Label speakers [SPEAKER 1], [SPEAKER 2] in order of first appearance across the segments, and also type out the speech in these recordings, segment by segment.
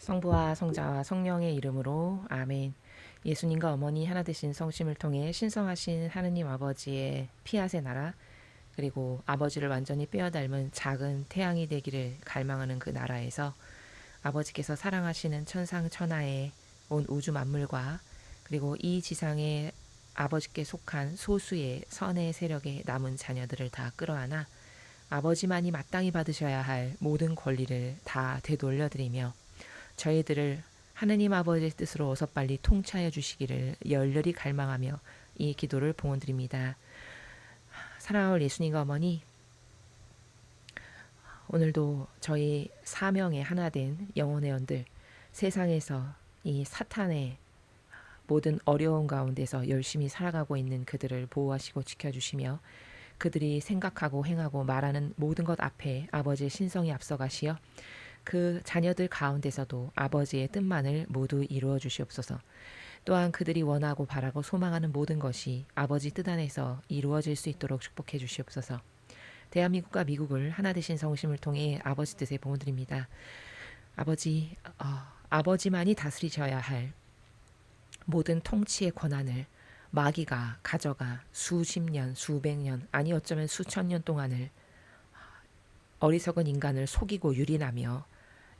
[SPEAKER 1] 성부와 성자와 성령의 이름으로 아멘. 예수님과 어머니 하나 되신 성심을 통해 신성하신 하느님 아버지의 피앗의 나라, 그리고 아버지를 완전히 빼어닮은 작은 태양이 되기를 갈망하는 그 나라에서 아버지께서 사랑하시는 천상천하의 온 우주 만물과, 그리고 이 지상에 아버지께 속한 소수의 선의 세력의 남은 자녀들을 다 끌어안아 아버지만이 마땅히 받으셔야 할 모든 권리를 다 되돌려드리며 저희들을 하느님 아버지의 뜻으로 어서 빨리 통치하여 주시기를 열렬히 갈망하며 이 기도를 봉헌드립니다. 사랑하는 예수님과 어머니, 오늘도 저희 사명의 하나 된 영혼의 영들, 세상에서 이 사탄의 모든 어려운 가운데서 열심히 살아가고 있는 그들을 보호하시고 지켜주시며, 그들이 생각하고 행하고 말하는 모든 것 앞에 아버지의 신성이 앞서가시어 그 자녀들 가운데서도 아버지의 뜻만을 모두 이루어 주시옵소서. 또한 그들이 원하고 바라고 소망하는 모든 것이 아버지 뜻 안에서 이루어질 수 있도록 축복해 주시옵소서. 대한민국과 미국을 하나 되신 성심을 통해 아버지 뜻에 봉헌드립니다. 아버지만이 다스리셔야 할 모든 통치의 권한을 마귀가 가져가 수십 년, 수백 년, 아니 어쩌면 수천 년 동안을 어리석은 인간을 속이고 유린하며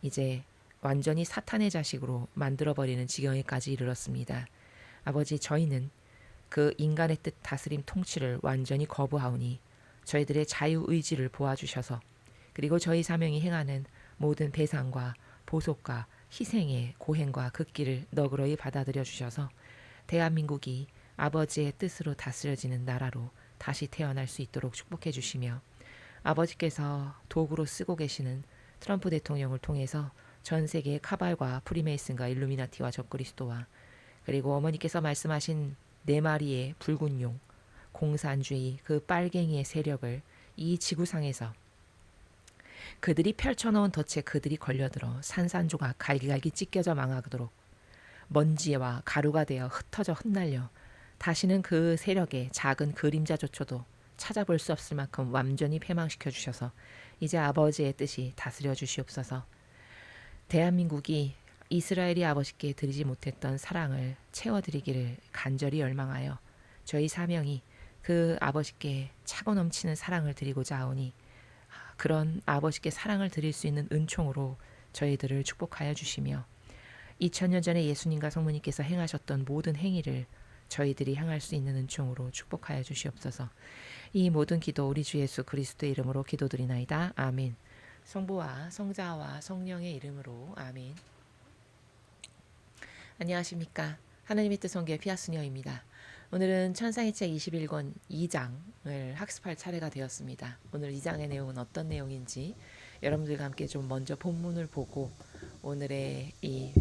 [SPEAKER 1] 이제 완전히 사탄의 자식으로 만들어버리는 지경에까지 이르렀습니다. 아버지, 저희는 그 인간의 뜻 다스림 통치를 완전히 거부하오니 저희들의 자유의지를 보아주셔서, 그리고 저희 사명이 행하는 모든 배상과 보속과 희생의 고행과 그 길을 너그러이 받아들여 주셔서 대한민국이 아버지의 뜻으로 다스려지는 나라로 다시 태어날 수 있도록 축복해 주시며, 아버지께서 도구로 쓰고 계시는 트럼프 대통령을 통해서 전 세계의 카발과 프리메이슨과 일루미나티와 적그리스도와, 그리고 어머니께서 말씀하신 네 마리의 붉은 용, 공산주의 그 빨갱이의 세력을 이 지구상에서 그들이 펼쳐놓은 덫에 그들이 걸려들어 산산조각 갈기갈기 찢겨져 망하도록 먼지와 가루가 되어 흩어져 흩날려 다시는 그 세력의 작은 그림자조차도 찾아볼 수 없을 만큼 완전히 패망시켜 주셔서 이제 아버지의 뜻이 다스려 주시옵소서. 대한민국이 이스라엘이 아버지께 드리지 못했던 사랑을 채워드리기를 간절히 열망하여 저희 사명이 그 아버지께 차고 넘치는 사랑을 드리고자 하오니, 그런 아버지께 사랑을 드릴 수 있는 은총으로 저희들을 축복하여 주시며 2000년 전에 예수님과 성모님께서 행하셨던 모든 행위를 저희들이 행할 수 있는 은총으로 축복하여 주시옵소서. 이 모든 기도 우리 주 예수 그리스도의 이름으로 기도드리나이다. 아멘. 성부와 성자와 성령의 이름으로 아멘. 안녕하십니까. 하나님의 뜻 성교의 피아스녀입니다. 오늘은 천상의 책 21권 2장을 학습할 차례가 되었습니다. 오늘 2장의 내용은 어떤 내용인지 여러분들과 함께 좀 먼저 본문을 보고 오늘의 이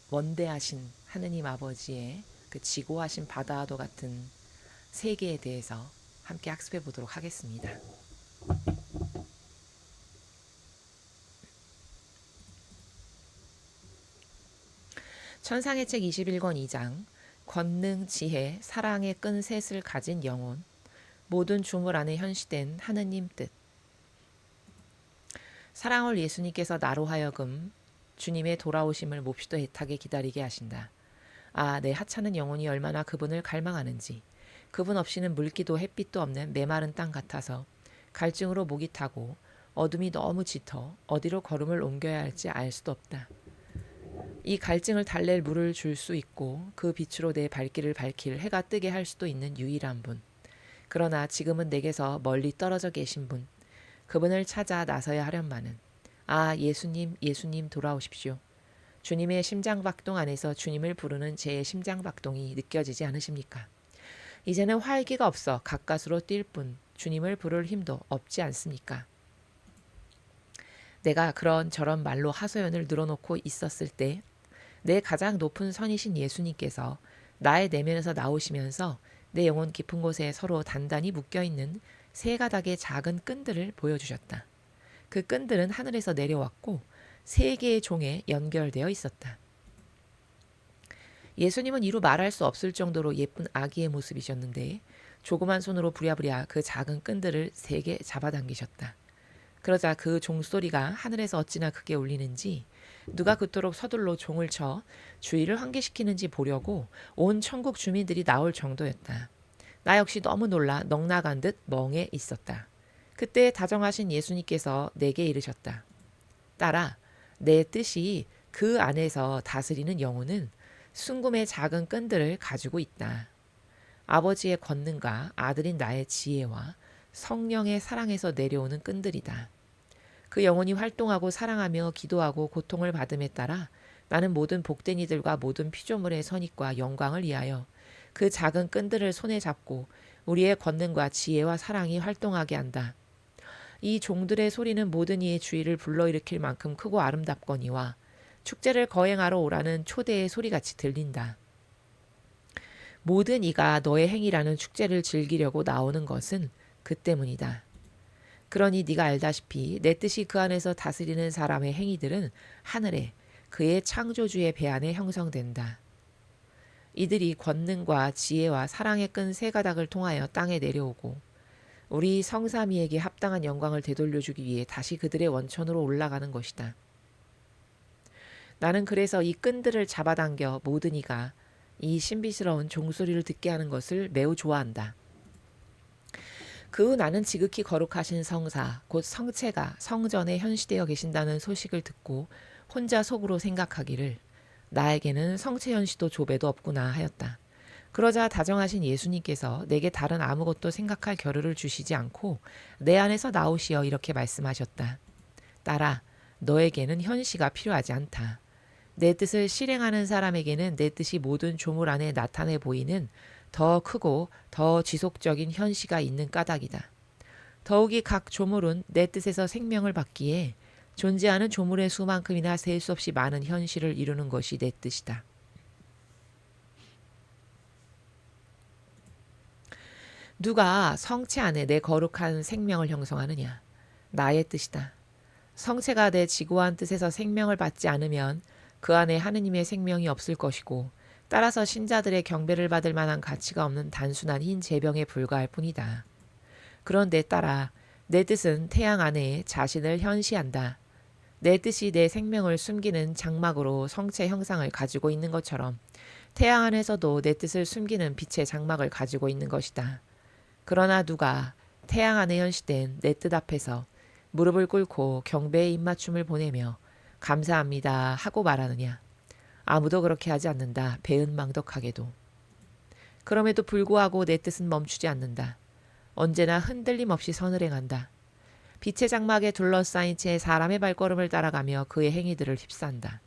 [SPEAKER 1] 원대하신 하느님 아버지의 그 지고하신 바다와도 같은 세계에 대해서 함께 학습해 보도록 하겠습니다. 천상의 책 21권 2장, 권능, 지혜, 사랑의 끈 셋을 가진 영혼, 모든 주물 안에 현시된 하느님 뜻. 사랑을 예수님께서 나로 하여금 주님의 돌아오심을 몹시도 애타게 기다리게 하신다. 아, 내 하찮은 영혼이 얼마나 그분을 갈망하는지. 그분 없이는 물기도 햇빛도 없는 메마른 땅 같아서 갈증으로 목이 타고 어둠이 너무 짙어 어디로 걸음을 옮겨야 할지 알 수도 없다. 이 갈증을 달랠 물을 줄 수 있고 그 빛으로 내 발길을 밝힐 해가 뜨게 할 수도 있는 유일한 분. 그러나 지금은 내게서 멀리 떨어져 계신 분. 그분을 찾아 나서야 하련마는. 아, 예수님, 예수님 돌아오십시오. 주님의 심장박동 안에서 주님을 부르는 제 심장박동이 느껴지지 않으십니까? 이제는 활기가 없어 가까스로 뛸 뿐 주님을 부를 힘도 없지 않습니까? 내가 그런 저런 말로 하소연을 늘어놓고 있었을 때 내 가장 높은 선이신 예수님께서 나의 내면에서 나오시면서 내 영혼 깊은 곳에 서로 단단히 묶여있는 세 가닥의 작은 끈들을 보여주셨다. 그 끈들은 하늘에서 내려왔고 세 개의 종에 연결되어 있었다. 예수님은 이루 말할 수 없을 정도로 예쁜 아기의 모습이셨는데 조그만 손으로 부랴부랴 그 작은 끈들을 세 개 잡아당기셨다. 그러자 그 종소리가 하늘에서 어찌나 크게 울리는지 누가 그토록 서둘러 종을 쳐 주의를 환기시키는지 보려고 온 천국 주민들이 나올 정도였다. 나 역시 너무 놀라 넋나간 듯 멍해 있었다. 그때 다정하신 예수님께서 내게 이르셨다. 딸아, 내 뜻이 그 안에서 다스리는 영혼은 순금의 작은 끈들을 가지고 있다. 아버지의 권능과 아들인 나의 지혜와 성령의 사랑에서 내려오는 끈들이다. 그 영혼이 활동하고 사랑하며 기도하고 고통을 받음에 따라 나는 모든 복된 이들과 모든 피조물의 선익과 영광을 위하여 그 작은 끈들을 손에 잡고 우리의 권능과 지혜와 사랑이 활동하게 한다. 이 종들의 소리는 모든 이의 주의를 불러일으킬 만큼 크고 아름답거니와 축제를 거행하러 오라는 초대의 소리같이 들린다. 모든 이가 너의 행위라는 축제를 즐기려고 나오는 것은 그 때문이다. 그러니 네가 알다시피 내 뜻이 그 안에서 다스리는 사람의 행위들은 하늘에 그의 창조주의 배 안에 형성된다. 이들이 권능과 지혜와 사랑의 끈 세 가닥을 통하여 땅에 내려오고 우리 성삼위에게 합당한 영광을 되돌려주기 위해 다시 그들의 원천으로 올라가는 것이다. 나는 그래서 이 끈들을 잡아당겨 모든 이가 이 신비스러운 종소리를 듣게 하는 것을 매우 좋아한다. 그 후 나는 지극히 거룩하신 성사, 곧 성체가 성전에 현시되어 계신다는 소식을 듣고 혼자 속으로 생각하기를 나에게는 성체 현시도 조배도 없구나 하였다. 그러자 다정하신 예수님께서 내게 다른 아무것도 생각할 겨를을 주시지 않고 내 안에서 나오시어 이렇게 말씀하셨다. 딸아, 너에게는 현시가 필요하지 않다. 내 뜻을 실행하는 사람에게는 내 뜻이 모든 조물 안에 나타내 보이는 더 크고 더 지속적인 현시가 있는 까닭이다. 더욱이 각 조물은 내 뜻에서 생명을 받기에 존재하는 조물의 수만큼이나 셀 수 없이 많은 현시를 이루는 것이 내 뜻이다. 누가 성체 안에 내 거룩한 생명을 형성하느냐? 나의 뜻이다. 성체가 내 지고한 뜻에서 생명을 받지 않으면 그 안에 하느님의 생명이 없을 것이고 따라서 신자들의 경배를 받을 만한 가치가 없는 단순한 흰 재병에 불과할 뿐이다. 그런데 따라 내 뜻은 태양 안에 자신을 현시한다. 내 뜻이 내 생명을 숨기는 장막으로 성체 형상을 가지고 있는 것처럼 태양 안에서도 내 뜻을 숨기는 빛의 장막을 가지고 있는 것이다. 그러나 누가 태양 안에 현시된 내 뜻 앞에서 무릎을 꿇고 경배의 입맞춤을 보내며 감사합니다 하고 말하느냐? 아무도 그렇게 하지 않는다. 배은망덕하게도. 그럼에도 불구하고 내 뜻은 멈추지 않는다. 언제나 흔들림 없이 선을 행한다. 빛의 장막에 둘러싸인 채 사람의 발걸음을 따라가며 그의 행위들을 휩싼다.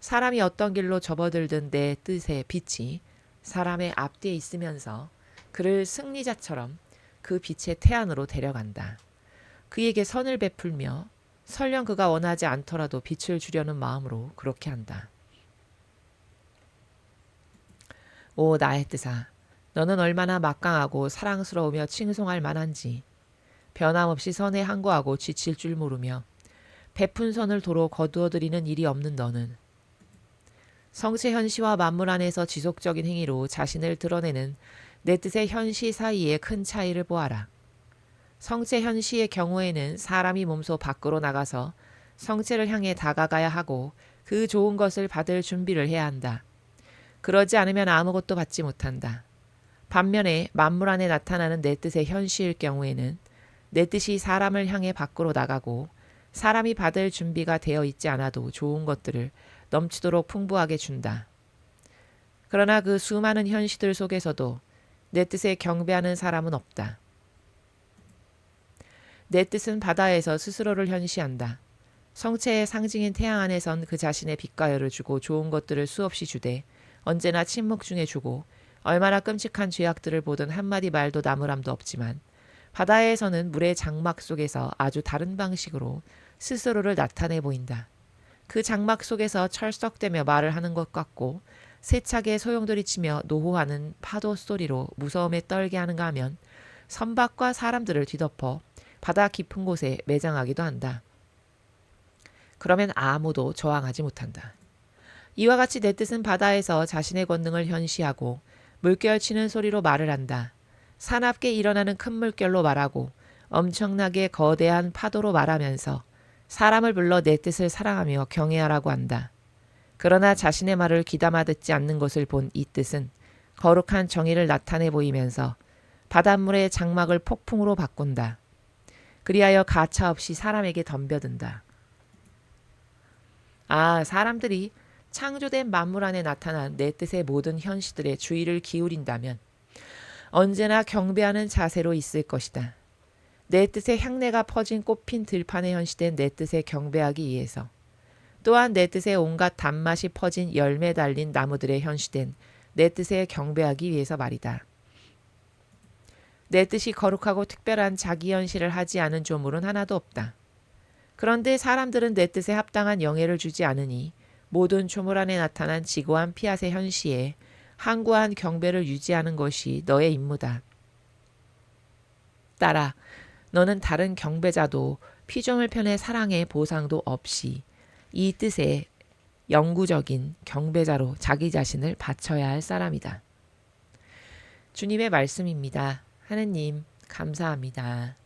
[SPEAKER 1] 사람이 어떤 길로 접어들든 내 뜻의 빛이 사람의 앞뒤에 있으면서 그를 승리자처럼 그 빛의 태안으로 데려간다. 그에게 선을 베풀며 설령 그가 원하지 않더라도 빛을 주려는 마음으로 그렇게 한다. 오 나의 뜻아, 너는 얼마나 막강하고 사랑스러우며 칭송할 만한지. 변함없이 선에 항거하고 지칠 줄 모르며 베푼 선을 도로 거두어들이는 일이 없는 너는 성체 현시와 만물 안에서 지속적인 행위로 자신을 드러내는 내 뜻의 현시 사이에 큰 차이를 보아라. 성체 현시의 경우에는 사람이 몸소 밖으로 나가서 성체를 향해 다가가야 하고 그 좋은 것을 받을 준비를 해야 한다. 그러지 않으면 아무것도 받지 못한다. 반면에 만물 안에 나타나는 내 뜻의 현시일 경우에는 내 뜻이 사람을 향해 밖으로 나가고 사람이 받을 준비가 되어 있지 않아도 좋은 것들을 넘치도록 풍부하게 준다. 그러나 그 수많은 현시들 속에서도 내 뜻에 경배하는 사람은 없다. 내 뜻은 바다에서 스스로를 현시한다. 성체의 상징인 태양 안에선 그 자신의 빛과 열을 주고 좋은 것들을 수없이 주되 언제나 침묵 중에 주고 얼마나 끔찍한 죄악들을 보든 한마디 말도 나무람도 없지만 바다에서는 물의 장막 속에서 아주 다른 방식으로 스스로를 나타내 보인다. 그 장막 속에서 철썩대며 말을 하는 것 같고 세차게 소용돌이치며 노호하는 파도 소리로 무서움에 떨게 하는가 하면 선박과 사람들을 뒤덮어 바다 깊은 곳에 매장하기도 한다. 그러면 아무도 저항하지 못한다. 이와 같이 내 뜻은 바다에서 자신의 권능을 현시하고 물결 치는 소리로 말을 한다. 사납게 일어나는 큰 물결로 말하고 엄청나게 거대한 파도로 말하면서 사람을 불러 내 뜻을 사랑하며 경외하라고 한다. 그러나 자신의 말을 귀담아 듣지 않는 것을 본 이 뜻은 거룩한 정의를 나타내 보이면서 바닷물의 장막을 폭풍으로 바꾼다. 그리하여 가차없이 사람에게 덤벼든다. 사람들이 창조된 만물 안에 나타난 내 뜻의 모든 현시들에 주의를 기울인다면 언제나 경배하는 자세로 있을 것이다. 내 뜻의 향내가 퍼진 꽃핀 들판에 현시된 내 뜻에 경배하기 위해서, 또한 내 뜻의 온갖 단맛이 퍼진 열매 달린 나무들에 현시된 내 뜻에 경배하기 위해서 말이다. 내 뜻이 거룩하고 특별한 자기 현실을 하지 않은 조물은 하나도 없다. 그런데 사람들은 내 뜻에 합당한 영예를 주지 않으니 모든 조물 안에 나타난 지고한 피앗의 현시에 항구한 경배를 유지하는 것이 너의 임무다. 따라 너는 다른 경배자도 피조물 편의 사랑의 보상도 없이 이 뜻에 영구적인 경배자로 자기 자신을 바쳐야 할 사람이다. 주님의 말씀입니다. 하느님 감사합니다.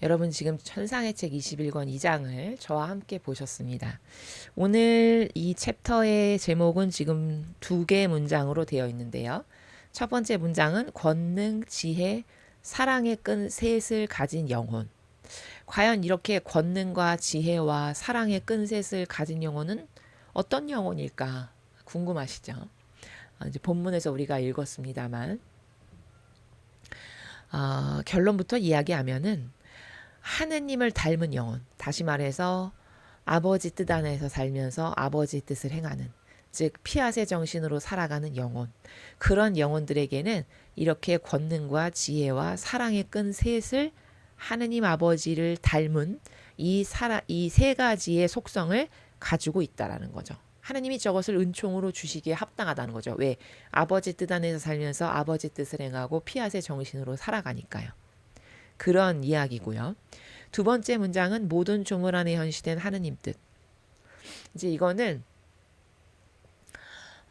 [SPEAKER 1] 여러분 지금 천상의 책 21권 2장을 저와 함께 보셨습니다. 오늘 이 챕터의 제목은 지금 2개의 문장으로 되어 있는데요. 첫 번째 문장은 권능, 지혜, 사랑의 끈 셋을 가진 영혼. 과연 이렇게 권능과 지혜와 사랑의 끈 셋을 가진 영혼은 어떤 영혼일까 궁금하시죠? 이제 본문에서 우리가 읽었습니다만 결론부터 이야기하면은 하느님을 닮은 영혼, 다시 말해서 아버지 뜻 안에서 살면서 아버지 뜻을 행하는, 즉 피앗의 정신으로 살아가는 영혼, 그런 영혼들에게는 이렇게 권능과 지혜와 사랑의 끈 셋을 하느님 아버지를 닮은 이 세 가지의 속성을 가지고 있다라는 거죠. 하느님이 저것을 은총으로 주시기에 합당하다는 거죠. 왜? 아버지 뜻 안에서 살면서 아버지 뜻을 행하고 피앗의 정신으로 살아가니까요. 그런 이야기고요. 두 번째 문장은 모든 조물 안에 현시된 하느님 뜻. 이제 이거는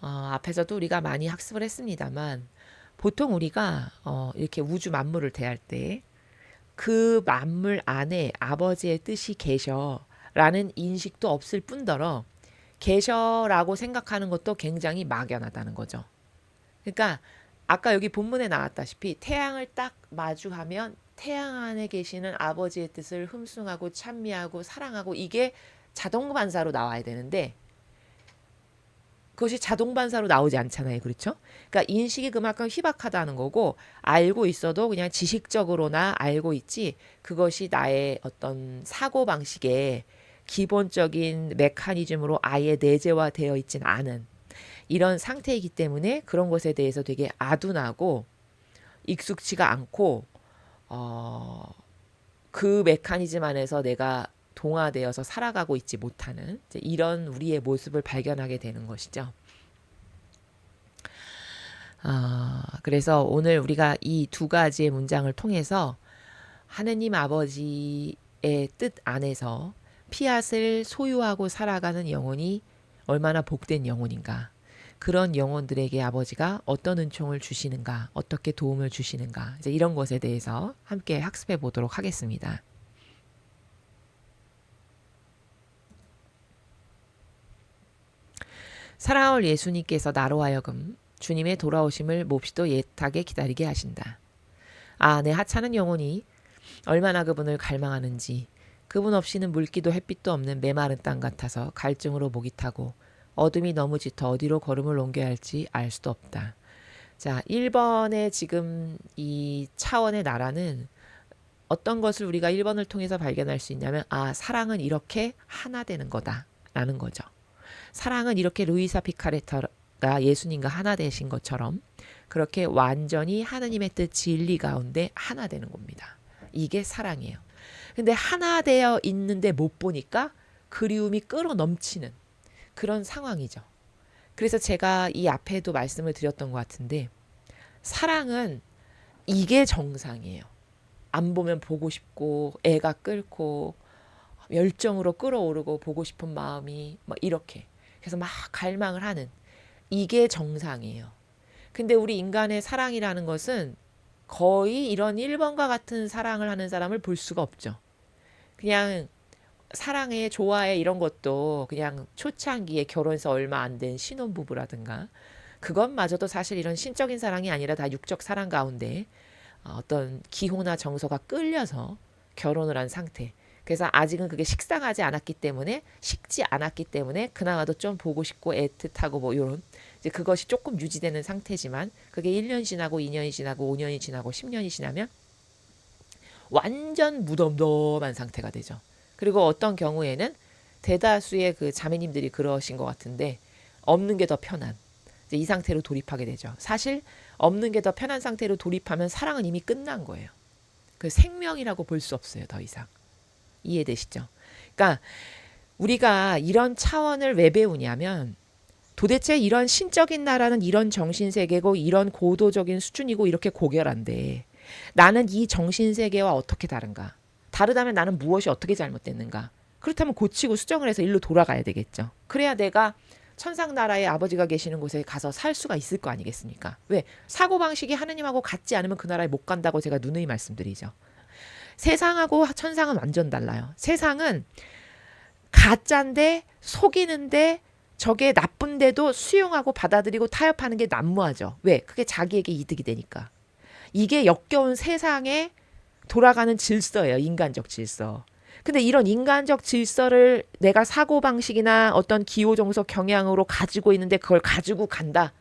[SPEAKER 1] 앞에서도 우리가 많이 학습을 했습니다만 보통 우리가 이렇게 우주 만물을 대할 때 그 만물 안에 아버지의 뜻이 계셔라는 인식도 없을 뿐더러 계셔라고 생각하는 것도 굉장히 막연하다는 거죠. 그러니까 아까 여기 본문에 나왔다시피 태양을 딱 마주하면 태양 안에 계시는 아버지의 뜻을 흠숭하고 찬미하고 사랑하고, 이게 자동 반사로 나와야 되는데 그것이 자동 반사로 나오지 않잖아요. 그렇죠? 그러니까 인식이 그만큼 희박하다는 거고, 알고 있어도 그냥 지식적으로나 알고 있지 그것이 나의 어떤 사고방식의 기본적인 메커니즘으로 아예 내재화되어 있진 않은 이런 상태이기 때문에 그런 것에 대해서 되게 아둔하고 익숙치가 않고 그 메커니즘 안에서 내가 동화되어서 살아가고 있지 못하는 이런 우리의 모습을 발견하게 되는 것이죠. 그래서 오늘 우리가 이 두 가지의 문장을 통해서 하느님 아버지의 뜻 안에서 피앗을 소유하고 살아가는 영혼이 얼마나 복된 영혼인가, 그런 영혼들에게 아버지가 어떤 은총을 주시는가, 어떻게 도움을 주시는가, 이제 이런 것에 대해서 함께 학습해 보도록 하겠습니다. 사랑할 예수님께서 나로 하여금 주님의 돌아오심을 몹시도 예하게 기다리게 하신다. 내 하찮은 영혼이 얼마나 그분을 갈망하는지, 그분 없이는 물기도 햇빛도 없는 메마른 땅 같아서 갈증으로 목이 타고 어둠이 너무 짙어 어디로 걸음을 옮겨야 할지 알 수도 없다. 자, 1번의 지금 이 차원의 나라는 어떤 것을 우리가 1번을 통해서 발견할 수 있냐면 사랑은 이렇게 하나 되는 거다라는 거죠. 사랑은 이렇게 루이사 피카레타가 예수님과 하나 되신 것처럼 그렇게 완전히 하느님의 뜻 진리 가운데 하나 되는 겁니다. 이게 사랑이에요. 근데 하나 되어 있는데 못 보니까 그리움이 끌어 넘치는 그런 상황이죠. 그래서 제가 이 앞에도 말씀을 드렸던 것 같은데 사랑은 이게 정상이에요. 안 보면 보고 싶고 애가 끓고 열정으로 끓어오르고 보고 싶은 마음이 막 이렇게 그래서 막 갈망을 하는 이게 정상이에요. 근데 우리 인간의 사랑이라는 것은 거의 이런 1번과 같은 사랑을 하는 사람을 볼 수가 없죠. 그냥 사랑에 좋아해 이런 것도 그냥 초창기에 결혼해서 얼마 안 된 신혼부부라든가 그것마저도 사실 이런 신적인 사랑이 아니라 다 육적 사랑 가운데 어떤 기호나 정서가 끌려서 결혼을 한 상태. 그래서 아직은 그게 식상하지 않았기 때문에 식지 않았기 때문에 그나마도 좀 보고 싶고 애틋하고 뭐 요런 이제 그것이 조금 유지되는 상태지만 그게 1년 지나고 2년이 지나고 5년이 지나고 10년이 지나면 완전 무덤덤한 상태가 되죠. 그리고 어떤 경우에는 대다수의 그 자매님들이 그러신 것 같은데 없는 게 더 편한 이제 이 상태로 돌입하게 되죠. 사실 없는 게 더 편한 상태로 돌입하면 사랑은 이미 끝난 거예요. 그 생명이라고 볼 수 없어요. 더 이상. 이해되시죠? 그러니까 우리가 이런 차원을 왜 배우냐면 도대체 이런 신적인 나라는 이런 정신세계고 이런 고도적인 수준이고 이렇게 고결한데 나는 이 정신세계와 어떻게 다른가? 다르다면 나는 무엇이 어떻게 잘못됐는가? 그렇다면 고치고 수정을 해서 일로 돌아가야 되겠죠. 그래야 내가 천상나라의 아버지가 계시는 곳에 가서 살 수가 있을 거 아니겠습니까? 왜? 사고방식이 하느님하고 같지 않으면 그 나라에 못 간다고 제가 누누이 말씀드리죠. 세상하고 천상은 완전 달라요. 세상은 가짜인데 속이는데 저게 나쁜데도 수용하고 받아들이고 타협하는 게 난무하죠. 왜? 그게 자기에게 이득이 되니까. 이게 역겨운 세상에 돌아가는 질서예요. 인간적 질서. 근데 이런 인간적 질서를 내가 사고방식이나 어떤 기호정서 경향으로 가지고 있는데 그걸 가지고 간다.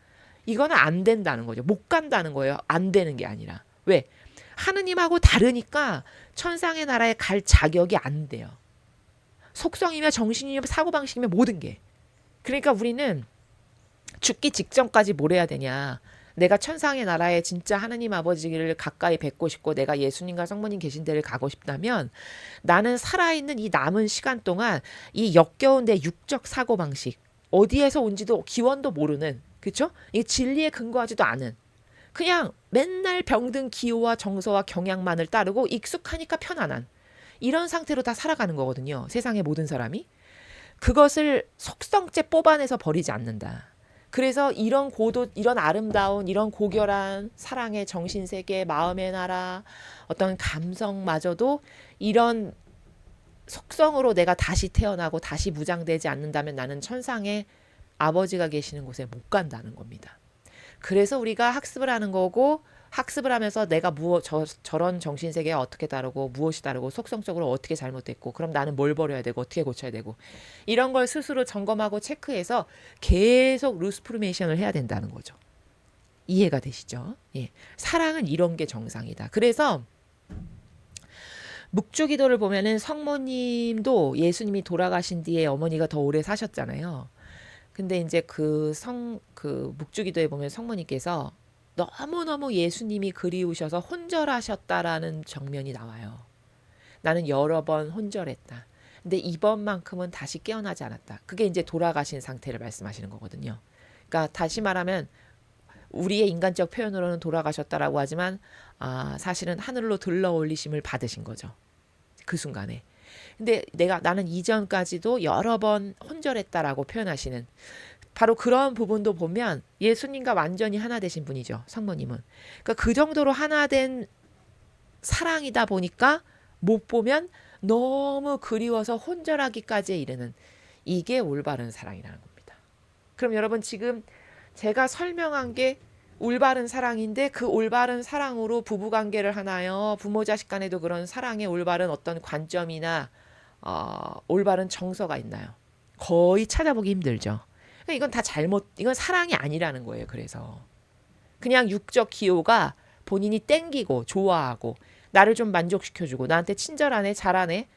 [SPEAKER 1] 이거는 안 된다는 거죠. 못 간다는 거예요. 안 되는 게 아니라. 왜? 하느님하고 다르니까 천상의 나라에 갈 자격이 안 돼요. 속성이며 정신이며 사고방식이며 모든 게. 그러니까 우리는 죽기 직전까지 뭘 해야 되냐. 내가 천상의 나라에 진짜 하느님 아버지를 가까이 뵙고 싶고 내가 예수님과 성모님 계신 데를 가고 싶다면 나는 살아있는 이 남은 시간 동안 이 역겨운 내 육적 사고방식 어디에서 온지도 기원도 모르는 그렇죠? 이 진리에 근거하지도 않은 그냥 맨날 병든 기호와 정서와 경향만을 따르고 익숙하니까 편안한 이런 상태로 다 살아가는 거거든요. 세상의 모든 사람이. 그것을 속성째 뽑아내서 버리지 않는다. 그래서 이런 고도, 이런 아름다운, 이런 고결한 사랑의 정신세계, 마음의 나라, 어떤 감성마저도 이런 속성으로 내가 다시 태어나고 다시 무장되지 않는다면 나는 천상의 아버지가 계시는 곳에 못 간다는 겁니다. 그래서 우리가 학습을 하는 거고 학습을 하면서 내가 저런 정신세계에 어떻게 다르고 무엇이 다르고 속성적으로 어떻게 잘못됐고 그럼 나는 뭘 버려야 되고 어떻게 고쳐야 되고 이런 걸 스스로 점검하고 체크해서 계속 루스프르메이션을 해야 된다는 거죠. 이해가 되시죠? 예. 사랑은 이런 게 정상이다. 그래서 묵주기도를 보면은 성모님도 예수님이 돌아가신 뒤에 어머니가 더 오래 사셨잖아요. 근데 이제 그 묵주기도에 보면 성모님께서 너무너무 예수님이 그리우셔서 혼절하셨다라는 정면이 나와요. 나는 여러 번 혼절했다. 근데 이번만큼은 다시 깨어나지 않았다. 그게 이제 돌아가신 상태를 말씀하시는 거거든요. 그러니까 다시 말하면 우리의 인간적 표현으로는 돌아가셨다라고 하지만 사실은 하늘로 들러 올리심을 받으신 거죠. 그 순간에. 근데 나는 이전까지도 여러 번 혼절했다라고 표현하시는 바로 그런 부분도 보면 예수님과 완전히 하나 되신 분이죠. 성모님은. 그러니까 그 정도로 하나 된 사랑이다 보니까 못 보면 너무 그리워서 혼절하기까지 이르는 이게 올바른 사랑이라는 겁니다. 그럼 여러분 지금 제가 설명한 게 올바른 사랑인데 그 올바른 사랑으로 부부관계를 하나요? 부모 자식 간에도 그런 사랑의 올바른 어떤 관점이나 올바른 정서가 있나요? 거의 찾아보기 힘들죠. 이건 다 이건 사랑이 아니라는 거예요. 그래서 그냥 육적 기호가 본인이 땡기고 좋아하고 나를 좀 만족시켜주고 나한테 친절하네 잘하네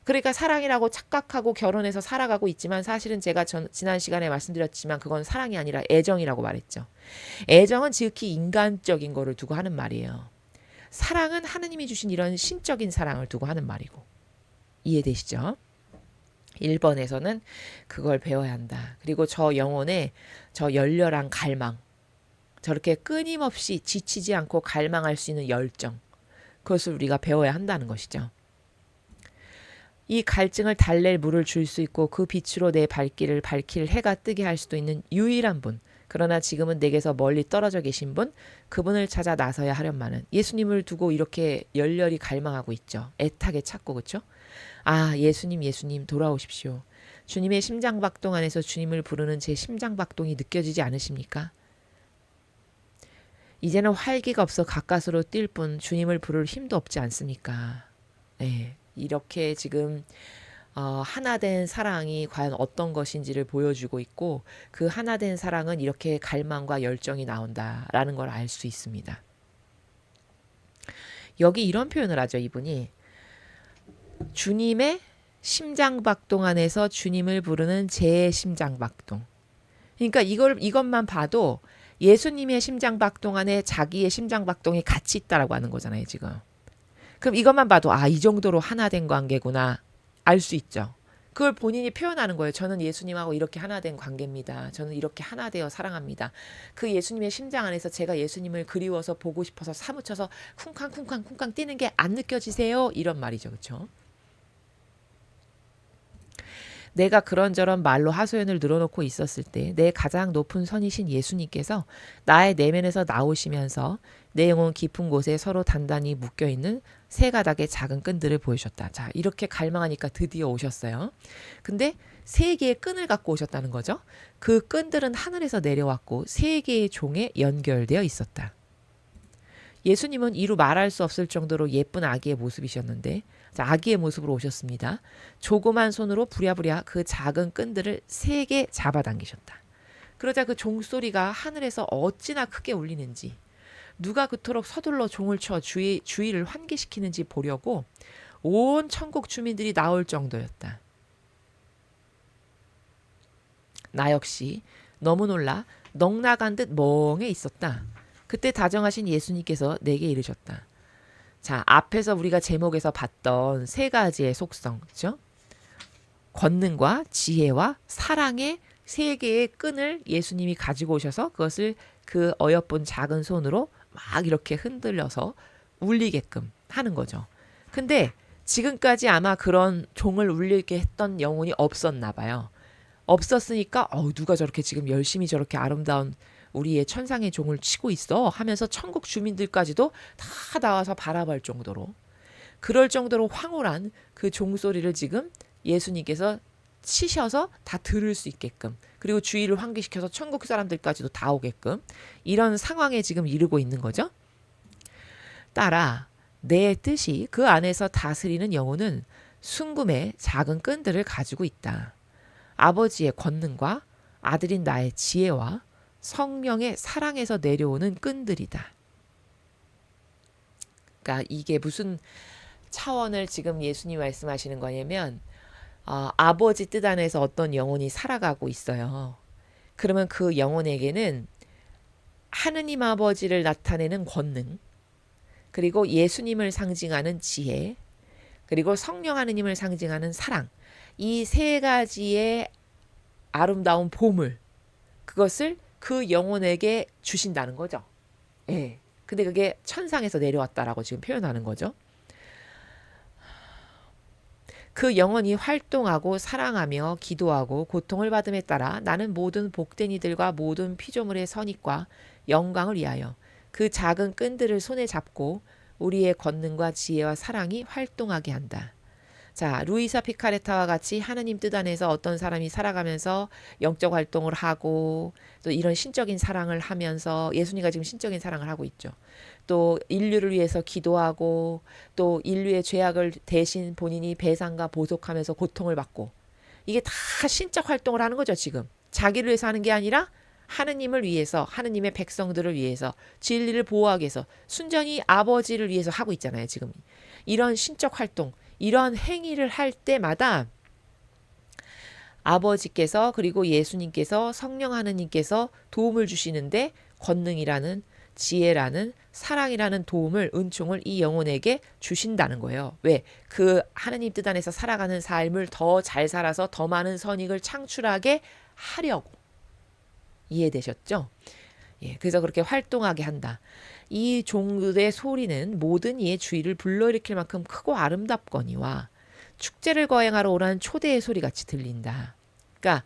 [SPEAKER 1] 그러니까 사랑이라고 착각하고 결혼해서 살아가고 있지만 사실은 제가 지난 시간에 말씀드렸지만 그건 사랑이 아니라 애정이라고 말했죠. 애정은 지극히 인간적인 거를 두고 하는 말이에요. 사랑은 하느님이 주신 이런 신적인 사랑을 두고 하는 말이고 이해되시죠? 1번에서는 그걸 배워야 한다. 그리고 저 영혼의 저 열렬한 갈망 저렇게 끊임없이 지치지 않고 갈망할 수 있는 열정 그것을 우리가 배워야 한다는 것이죠. 이 갈증을 달랠 물을 줄 수 있고 그 빛으로 내 발길을 밝힐 해가 뜨게 할 수도 있는 유일한 분, 그러나 지금은 내게서 멀리 떨어져 계신 분, 그분을 찾아 나서야 하련만은 예수님을 두고 이렇게 열렬히 갈망하고 있죠. 애타게 찾고, 그렇죠? 아, 예수님, 예수님 돌아오십시오. 주님의 심장박동 안에서 주님을 부르는 제 심장박동이 느껴지지 않으십니까? 이제는 활기가 없어 가까스로 뛸 뿐 주님을 부를 힘도 없지 않습니까? 네, 이렇게 지금 하나된 사랑이 과연 어떤 것인지를 보여주고 있고, 그 하나된 사랑은 이렇게 갈망과 열정이 나온다라는 걸 알 수 있습니다. 여기 이런 표현을 하죠. 이분이 주님의 심장박동 안에서 주님을 부르는 제 심장박동. 그러니까 이것만 봐도 예수님의 심장박동 안에 자기의 심장박동이 같이 있다라고 하는 거잖아요, 지금. 그럼 이것만 봐도 이 정도로 하나된 관계구나 알 수 있죠. 그걸 본인이 표현하는 거예요. 저는 예수님하고 이렇게 하나된 관계입니다. 저는 이렇게 하나 되어 사랑합니다. 그 예수님의 심장 안에서 제가 예수님을 그리워서 보고 싶어서 사무쳐서 쿵쾅쿵쾅쿵쾅 뛰는 게 안 느껴지세요? 이런 말이죠. 그렇죠? 내가 그런저런 말로 하소연을 늘어놓고 있었을 때 내 가장 높은 선이신 예수님께서 나의 내면에서 나오시면서 내 영혼 깊은 곳에 서로 단단히 묶여있는 세 가닥의 작은 끈들을 보여주셨다. 자, 이렇게 갈망하니까 드디어 오셨어요. 근데 세 개의 끈을 갖고 오셨다는 거죠. 그 끈들은 하늘에서 내려왔고 세 개의 종에 연결되어 있었다. 예수님은 이루 말할 수 없을 정도로 예쁜 아기의 모습이셨는데, 자, 아기의 모습으로 오셨습니다. 조그만 손으로 부랴부랴 그 작은 끈들을 세 개 잡아당기셨다. 그러자 그 종소리가 하늘에서 어찌나 크게 울리는지, 누가 그토록 서둘러 종을 쳐 주위를 환기시키는지 보려고 온 천국 주민들이 나올 정도였다. 나 역시 너무 놀라 넋나간 듯 멍해 있었다. 그때 다정하신 예수님께서 내게 이르셨다. 자, 앞에서 우리가 제목에서 봤던 세 가지의 속성, 그렇죠? 권능과 지혜와 사랑의 세 개의 끈을 예수님이 가지고 오셔서 그것을 그 어여쁜 작은 손으로 막 이렇게 흔들려서 울리게끔 하는 거죠. 근데 지금까지 아마 그런 종을 울리게 했던 영혼이 없었나 봐요. 없었으니까 누가 저렇게 지금 열심히 저렇게 아름다운 우리의 천상의 종을 치고 있어 하면서 천국 주민들까지도 다 나와서 바라볼 정도로, 그럴 정도로 황홀한 그 종소리를 지금 예수님께서 치셔서 다 들을 수 있게끔, 그리고 주의를 환기시켜서 천국 사람들까지도 다 오게끔 이런 상황에 지금 이르고 있는 거죠. 따라 내 뜻이 그 안에서 다스리는 영혼은 순금의 작은 끈들을 가지고 있다. 아버지의 권능과 아들인 나의 지혜와 성령의 사랑에서 내려오는 끈들이다. 그러니까 이게 무슨 차원을 지금 예수님 말씀하시는 거냐면, 아버지 뜻 안에서 어떤 영혼이 살아가고 있어요. 그러면 그 영혼에게는 하느님 아버지를 나타내는 권능, 그리고 예수님을 상징하는 지혜, 그리고 성령 하느님을 상징하는 사랑, 이 세 가지의 아름다운 보물, 그것을 그 영혼에게 주신다는 거죠. 예. 근데 그게 천상에서 내려왔다라고 지금 표현하는 거죠. 그 영혼이 활동하고 사랑하며 기도하고 고통을 받음에 따라 나는 모든 복된 이들과 모든 피조물의 선입과 영광을 위하여 그 작은 끈들을 손에 잡고 우리의 권능과 지혜와 사랑이 활동하게 한다. 자, 루이사 피카레타와 같이 하느님 뜻 안에서 어떤 사람이 살아가면서 영적 활동을 하고 또 이런 신적인 사랑을 하면서, 예수님과 지금 신적인 사랑을 하고 있죠. 또 인류를 위해서 기도하고 또 인류의 죄악을 대신 본인이 배상과 보속하면서 고통을 받고, 이게 다 신적 활동을 하는 거죠. 지금 자기를 위해서 하는 게 아니라 하느님을 위해서, 하느님의 백성들을 위해서, 진리를 보호하기 위해서, 순전히 아버지를 위해서 하고 있잖아요. 지금 이런 신적 활동, 이런 행위를 할 때마다 아버지께서, 그리고 예수님께서, 성령 하느님께서 도움을 주시는데 권능이라는, 지혜라는, 사랑이라는 도움을, 은총을 이 영혼에게 주신다는 거예요. 왜? 그 하느님 뜻 안에서 살아가는 삶을 더 잘 살아서 더 많은 선익을 창출하게 하려고. 이해되셨죠? 예, 그래서 그렇게 활동하게 한다. 이 종들의 소리는 모든 이의 주의를 불러일으킬 만큼 크고 아름답거니와 축제를 거행하러 오라는 초대의 소리같이 들린다. 그러니까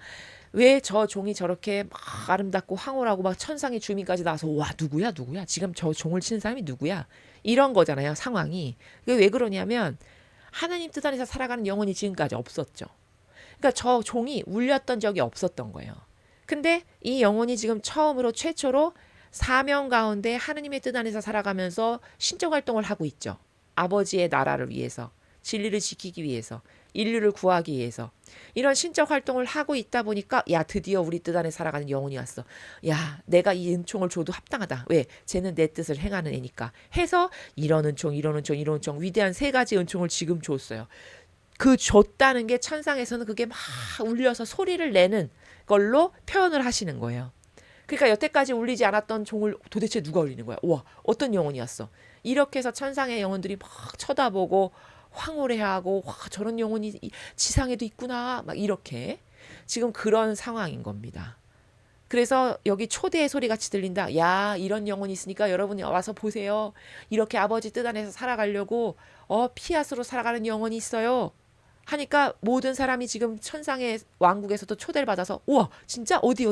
[SPEAKER 1] 왜 저 종이 저렇게 막 아름답고 황홀하고 막 천상의 주민까지 나와서 와 누구야 누구야 지금 저 종을 치는 사람이 누구야 이런 거잖아요 상황이. 그게 왜 그러냐면 하나님 뜻 안에서 살아가는 영혼이 지금까지 없었죠. 그러니까 저 종이 울렸던 적이 없었던 거예요. 근데 이 영혼이 지금 처음으로 최초로 사명 가운데 하느님의 뜻 안에서 살아가면서 신적 활동을 하고 있죠. 아버지의 나라를 위해서, 진리를 지키기 위해서, 인류를 구하기 위해서 이런 신적 활동을 하고 있다 보니까 야 드디어 우리 뜻 안에 살아가는 영혼이 왔어. 야 내가 이 은총을 줘도 합당하다. 왜? 쟤는 내 뜻을 행하는 애니까 해서 이런 은총 이런 은총 이런 은총 위대한 세 가지 은총을 지금 줬어요. 그 줬다는 게 천상에서는 그게 막 울려서 소리를 내는 걸로 표현을 하시는 거예요. 그러니까 여태까지 울리지 않았던 종을 도대체 누가 울리는 거야? 우와 어떤 영혼이었어? 이렇게 해서 천상의 영혼들이 막 쳐다보고 황홀해하고 와 저런 영혼이 지상에도 있구나 막 이렇게 지금 그런 상황인 겁니다. 그래서 여기 초대의 소리 같이 들린다. 야 이런 영혼이 있으니까 여러분이 와서 보세요. 이렇게 아버지 뜻 안에서 살아가려고 피앗으로 살아가는 영혼이 있어요. 하니까 모든 사람이 지금 천상의 왕국에서도 초대를 받아서 우와 진짜 어디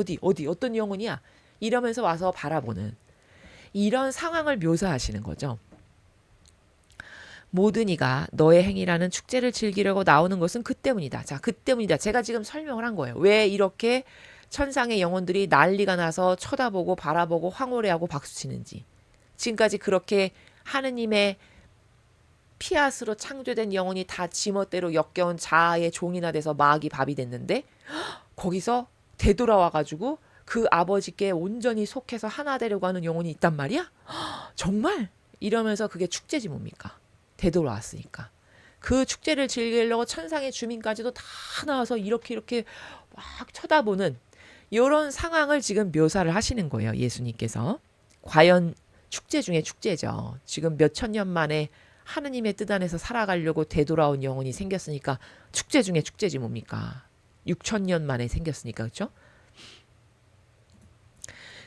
[SPEAKER 1] 어떤 영혼이야 이러면서 와서 바라보는 이런 상황을 묘사하시는 거죠. 모든 이가 너의 행위라는 축제를 즐기려고 나오는 것은 그 때문이다. 자, 그 때문이다. 제가 지금 설명을 한 거예요. 왜 이렇게 천상의 영혼들이 난리가 나서 쳐다보고 바라보고 황홀해하고 박수치는지. 지금까지 그렇게 하느님의 피앗으로 창조된 영혼이 다 지멋대로 역겨운 자아의 종이나 돼서 마귀 밥이 됐는데 거기서 되돌아와가지고 그 아버지께 온전히 속해서 하나 되려고 하는 영혼이 있단 말이야? 정말? 이러면서 그게 축제지 뭡니까? 되돌아왔으니까. 그 축제를 즐기려고 천상의 주민까지도 다 나와서 이렇게 막 쳐다보는 이런 상황을 지금 묘사를 하시는 거예요. 예수님께서. 과연 축제 중에 축제죠. 지금 몇천 년 만에 하느님의 뜻 안에서 살아가려고 되돌아온 영혼이 생겼으니까 축제 중에 축제지 뭡니까? 6천 년 만에 생겼으니까 그렇죠?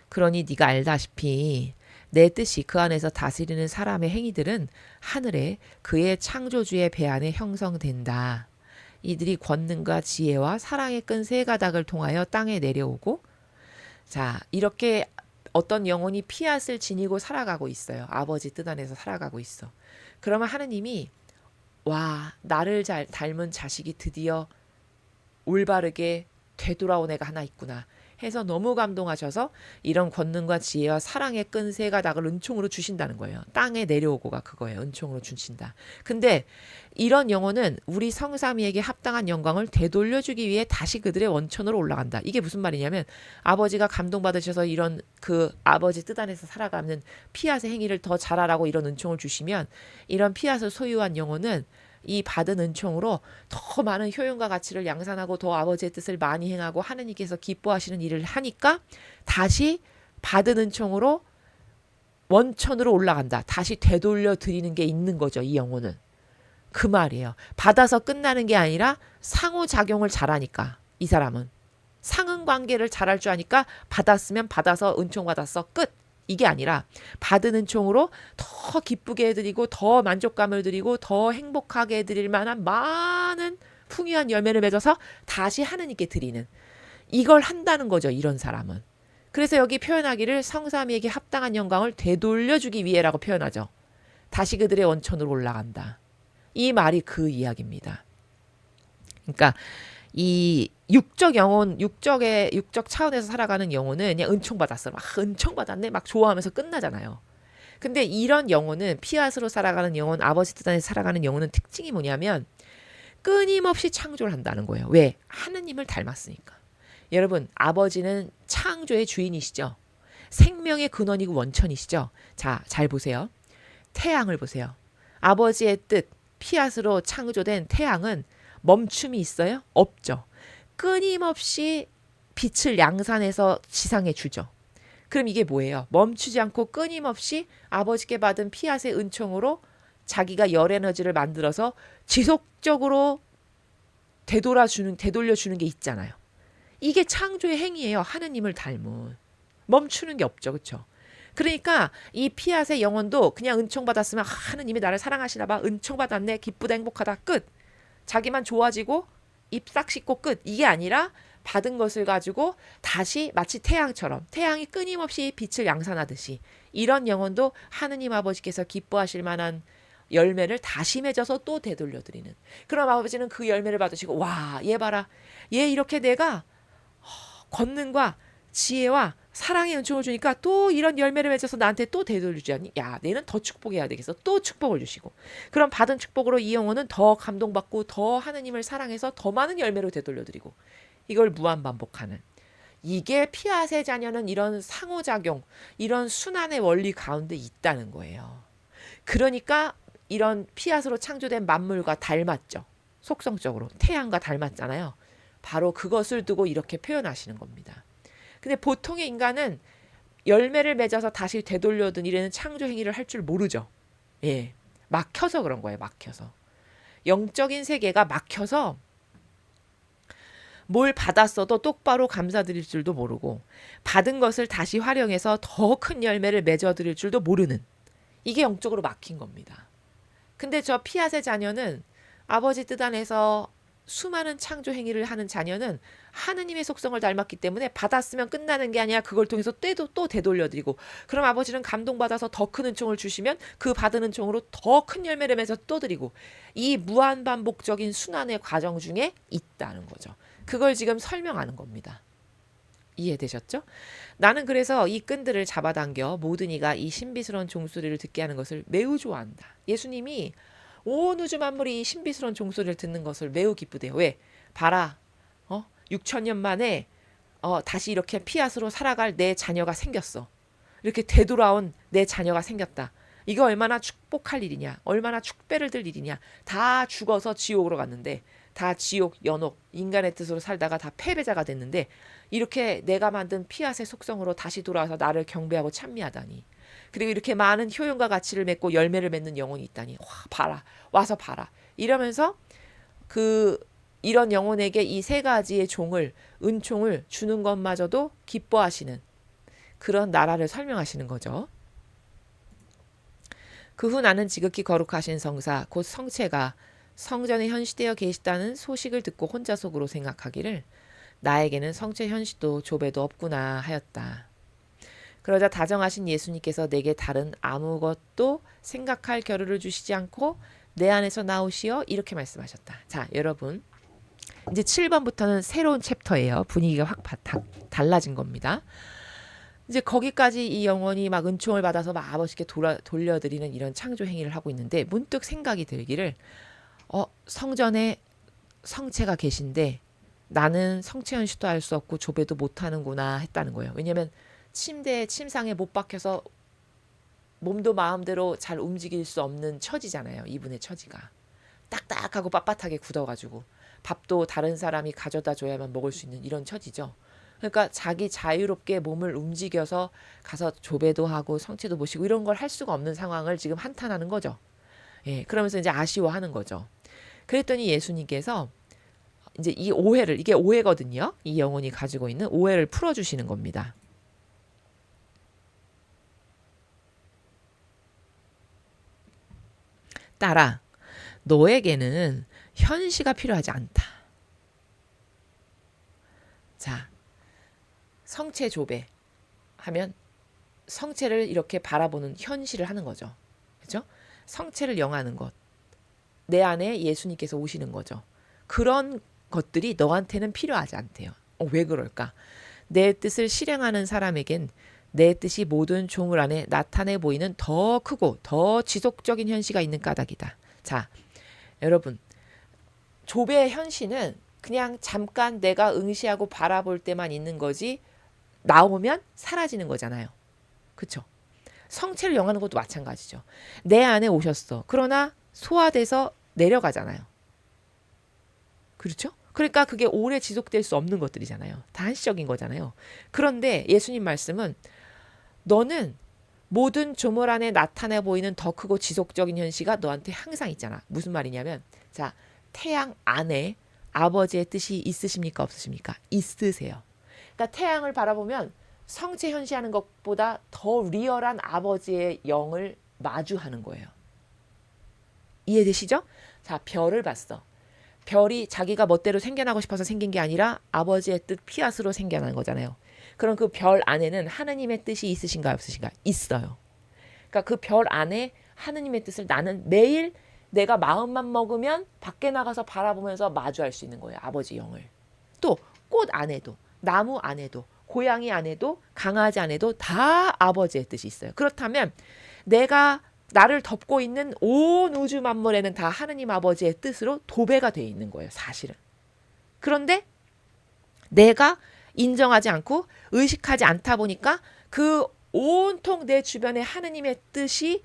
[SPEAKER 1] 그러니 네가 알다시피 내 뜻이 그 안에서 다스리는 사람의 행위들은 하늘에 그의 창조주의 배 안에 형성된다. 이들이 권능과 지혜와 사랑의 끈 세 가닥을 통하여 땅에 내려오고 자 이렇게 어떤 영혼이 피앗을 지니고 살아가고 있어요. 아버지 뜻 안에서 살아가고 있어. 그러면 하느님이 와 나를 잘 닮은 자식이 드디어 올바르게 되돌아온 애가 하나 있구나 해서 너무 감동하셔서 이런 권능과 지혜와 사랑의 끈 세 가닥을 은총으로 주신다는 거예요. 땅에 내려오고가 그거예요. 은총으로 주신다. 근데 이런 영혼은 우리 성삼위에게 합당한 영광을 되돌려주기 위해 다시 그들의 원천으로 올라간다. 이게 무슨 말이냐면 아버지가 감동받으셔서 이런 그 아버지 뜻 안에서 살아가는 피앗의 행위를 더 잘하라고 이런 은총을 주시면 이런 피앗을 소유한 영혼은 이 받은 은총으로 더 많은 효용과 가치를 양산하고 더 아버지의 뜻을 많이 행하고 하느님께서 기뻐하시는 일을 하니까 다시 받은 은총으로 원천으로 올라간다. 다시 되돌려 드리는 게 있는 거죠. 이 영혼은. 그 말이에요. 받아서 끝나는 게 아니라 상호작용을 잘하니까 이 사람은. 상응관계를 잘할 줄 아니까 받았으면 받아서 은총 받았어. 끝. 이게 아니라 받은 은총으로 더 기쁘게 해드리고 더 만족감을 드리고 더 행복하게 해드릴 만한 많은 풍요한 열매를 맺어서 다시 하느님께 드리는 이걸 한다는 거죠. 이런 사람은. 그래서 여기 표현하기를 성삼위에게 합당한 영광을 되돌려주기 위해라고 표현하죠. 다시 그들의 원천으로 올라간다. 이 말이 그 이야기입니다. 그러니까 이 육적 영혼, 육적 차원에서 살아가는 영혼은 그냥 은총 받았어. 막 은총 받았네. 막 좋아하면서 끝나잖아요. 근데 이런 영혼은 피앗으로 살아가는 영혼, 아버지 뜻 안에서 살아가는 영혼은 특징이 뭐냐면 끊임없이 창조를 한다는 거예요. 왜? 하느님을 닮았으니까. 여러분, 아버지는 창조의 주인이시죠. 생명의 근원이고 원천이시죠. 자, 잘 보세요. 태양을 보세요. 아버지의 뜻, 피앗으로 창조된 태양은 멈춤이 있어요? 없죠. 끊임없이 빛을 양산해서 지상에 주죠. 그럼 이게 뭐예요? 멈추지 않고 끊임없이 아버지께 받은 피앗의 은총으로 자기가 열 에너지를 만들어서 지속적으로 되돌려주는 게 있잖아요. 이게 창조의 행위예요. 하느님을 닮은. 멈추는 게 없죠. 그렇죠? 그러니까 이 피앗의 영혼도 그냥 은총 받았으면 하느님이 나를 사랑하시나 봐. 은총 받았네. 기쁘다 행복하다. 끝. 자기만 좋아지고 입 싹 씻고 끝. 이게 아니라 받은 것을 가지고 다시 마치 태양처럼 태양이 끊임없이 빛을 양산하듯이 이런 영혼도 하느님 아버지께서 기뻐하실 만한 열매를 다시 맺어서 또 되돌려드리는. 그럼 아버지는 그 열매를 받으시고 와, 얘 봐라. 얘 이렇게 내가 권능과 지혜와 사랑의 은총을 주니까 또 이런 열매를 맺어서 나한테 또 되돌려주지 않니? 야, 내는 더 축복해야 되겠어. 또 축복을 주시고. 그럼 받은 축복으로 이 영혼은 더 감동받고 더 하느님을 사랑해서 더 많은 열매로 되돌려드리고. 이걸 무한반복하는. 이게 피앗의 자녀는 이런 상호작용, 이런 순환의 원리 가운데 있다는 거예요. 그러니까 이런 피앗으로 창조된 만물과 닮았죠. 속성적으로 태양과 닮았잖아요. 바로 그것을 두고 이렇게 표현하시는 겁니다. 근데 보통의 인간은 열매를 맺어서 다시 되돌려드리는 창조 행위를 할 줄 모르죠. 예, 막혀서 그런 거예요. 막혀서. 영적인 세계가 막혀서 뭘 받았어도 똑바로 감사드릴 줄도 모르고 받은 것을 다시 활용해서 더 큰 열매를 맺어드릴 줄도 모르는, 이게 영적으로 막힌 겁니다. 근데 저 피앗의 자녀는 아버지 뜻 안에서 수많은 창조 행위를 하는 자녀는 하느님의 속성을 닮았기 때문에 받았으면 끝나는 게 아니라 그걸 통해서 또 되돌려드리고, 그럼 아버지는 감동받아서 더 큰 은총을 주시면 그 받은 은총으로 더 큰 열매를 맺어 또 드리고, 이 무한반복적인 순환의 과정 중에 있다는 거죠. 그걸 지금 설명하는 겁니다. 이해되셨죠? 나는 그래서 이 끈들을 잡아당겨 모든 이가 이 신비스러운 종소리를 듣게 하는 것을 매우 좋아한다. 예수님이 온 우주 만물이 이 신비스러운 종소리를 듣는 것을 매우 기쁘대요. 왜? 봐라. 6,000년 만에 다시 이렇게 피앗으로 살아갈 내 자녀가 생겼어. 이렇게 되돌아온 내 자녀가 생겼다. 이거 얼마나 축복할 일이냐. 얼마나 축배를 들 일이냐. 다 죽어서 지옥으로 갔는데, 다 지옥, 연옥, 인간의 뜻으로 살다가 다 패배자가 됐는데 이렇게 내가 만든 피앗의 속성으로 다시 돌아와서 나를 경배하고 찬미하다니. 그리고 이렇게 많은 효용과 가치를 맺고 열매를 맺는 영혼이 있다니. 와, 봐라. 와서 봐라. 이러면서 이런 영혼에게 이 세 가지의 은총을 주는 것마저도 기뻐하시는 그런 나라를 설명하시는 거죠. 그 후 나는 지극히 거룩하신 성사 곧 성체가 성전에 현시되어 계시다는 소식을 듣고 혼자 속으로 생각하기를 나에게는 성체 현시도 조배도 없구나 하였다. 그러자 다정하신 예수님께서 내게 다른 아무것도 생각할 겨를을 주시지 않고 내 안에서 나오시어 이렇게 말씀하셨다. 자, 여러분, 이제 7번부터는 새로운 챕터예요. 분위기가 확 달라진 겁니다. 이제 거기까지 이 영혼이 막 은총을 받아서 막 아버지께 돌려드리는 이런 창조 행위를 하고 있는데 문득 생각이 들기를 성전에 성체가 계신데 나는 성체 현시도 할 수 없고 조배도 못하는구나 했다는 거예요. 왜냐하면 침상에 못 박혀서 몸도 마음대로 잘 움직일 수 없는 처지잖아요. 이분의 처지가 딱딱하고 빳빳하게 굳어가지고 밥도 다른 사람이 가져다 줘야만 먹을 수 있는 이런 처지죠. 그러니까 자기 자유롭게 몸을 움직여서 가서 조배도 하고 성체도 모시고 이런 걸 할 수가 없는 상황을 지금 한탄하는 거죠. 예, 그러면서 이제 아쉬워하는 거죠. 그랬더니 예수님께서 이제 이 오해를, 이게 오해거든요. 이 영혼이 가지고 있는 오해를 풀어주시는 겁니다. 딸아, 너에게는 현시가 필요하지 않다. 자, 성체 조배 하면 성체를 이렇게 바라보는 현시를 하는 거죠. 그렇죠? 성체를 영하는 것. 내 안에 예수님께서 오시는 거죠. 그런 것들이 너한테는 필요하지 않대요. 왜 그럴까? 내 뜻을 실행하는 사람에겐 내 뜻이 모든 종을 안에 나타내 보이는 더 크고 더 지속적인 현시가 있는 까닭이다. 자, 여러분, 조배의 현시는 그냥 잠깐 내가 응시하고 바라볼 때만 있는 거지 나오면 사라지는 거잖아요. 그렇죠? 성체를 영하는 것도 마찬가지죠. 내 안에 오셨어. 그러나 소화돼서 내려가잖아요. 그렇죠? 그러니까 그게 오래 지속될 수 없는 것들이잖아요. 다 한시적인 거잖아요. 그런데 예수님 말씀은 너는 모든 조물 안에 나타내 보이는 더 크고 지속적인 현시가 너한테 항상 있잖아. 무슨 말이냐면, 자, 태양 안에 아버지의 뜻이 있으십니까? 없으십니까? 있으세요. 그러니까 태양을 바라보면 성체 현시하는 것보다 더 리얼한 아버지의 영을 마주하는 거예요. 이해되시죠? 자, 별을 봤어. 별이 자기가 멋대로 생겨나고 싶어서 생긴 게 아니라 아버지의 뜻 피앗으로 생겨난 거잖아요. 그럼 그 별 안에는 하느님의 뜻이 있으신가요, 없으신가요? 있어요. 그러니까 그 별 안에 하느님의 뜻을 나는 매일 내가 마음만 먹으면 밖에 나가서 바라보면서 마주할 수 있는 거예요. 아버지 영을. 또 꽃 안에도, 나무 안에도, 고양이 안에도, 강아지 안에도 다 아버지의 뜻이 있어요. 그렇다면 내가 나를 덮고 있는 온 우주 만물에는 다 하느님 아버지의 뜻으로 도배가 되어 있는 거예요. 사실은. 그런데 내가 인정하지 않고 의식하지 않다 보니까 그 온통 내 주변에 하느님의 뜻이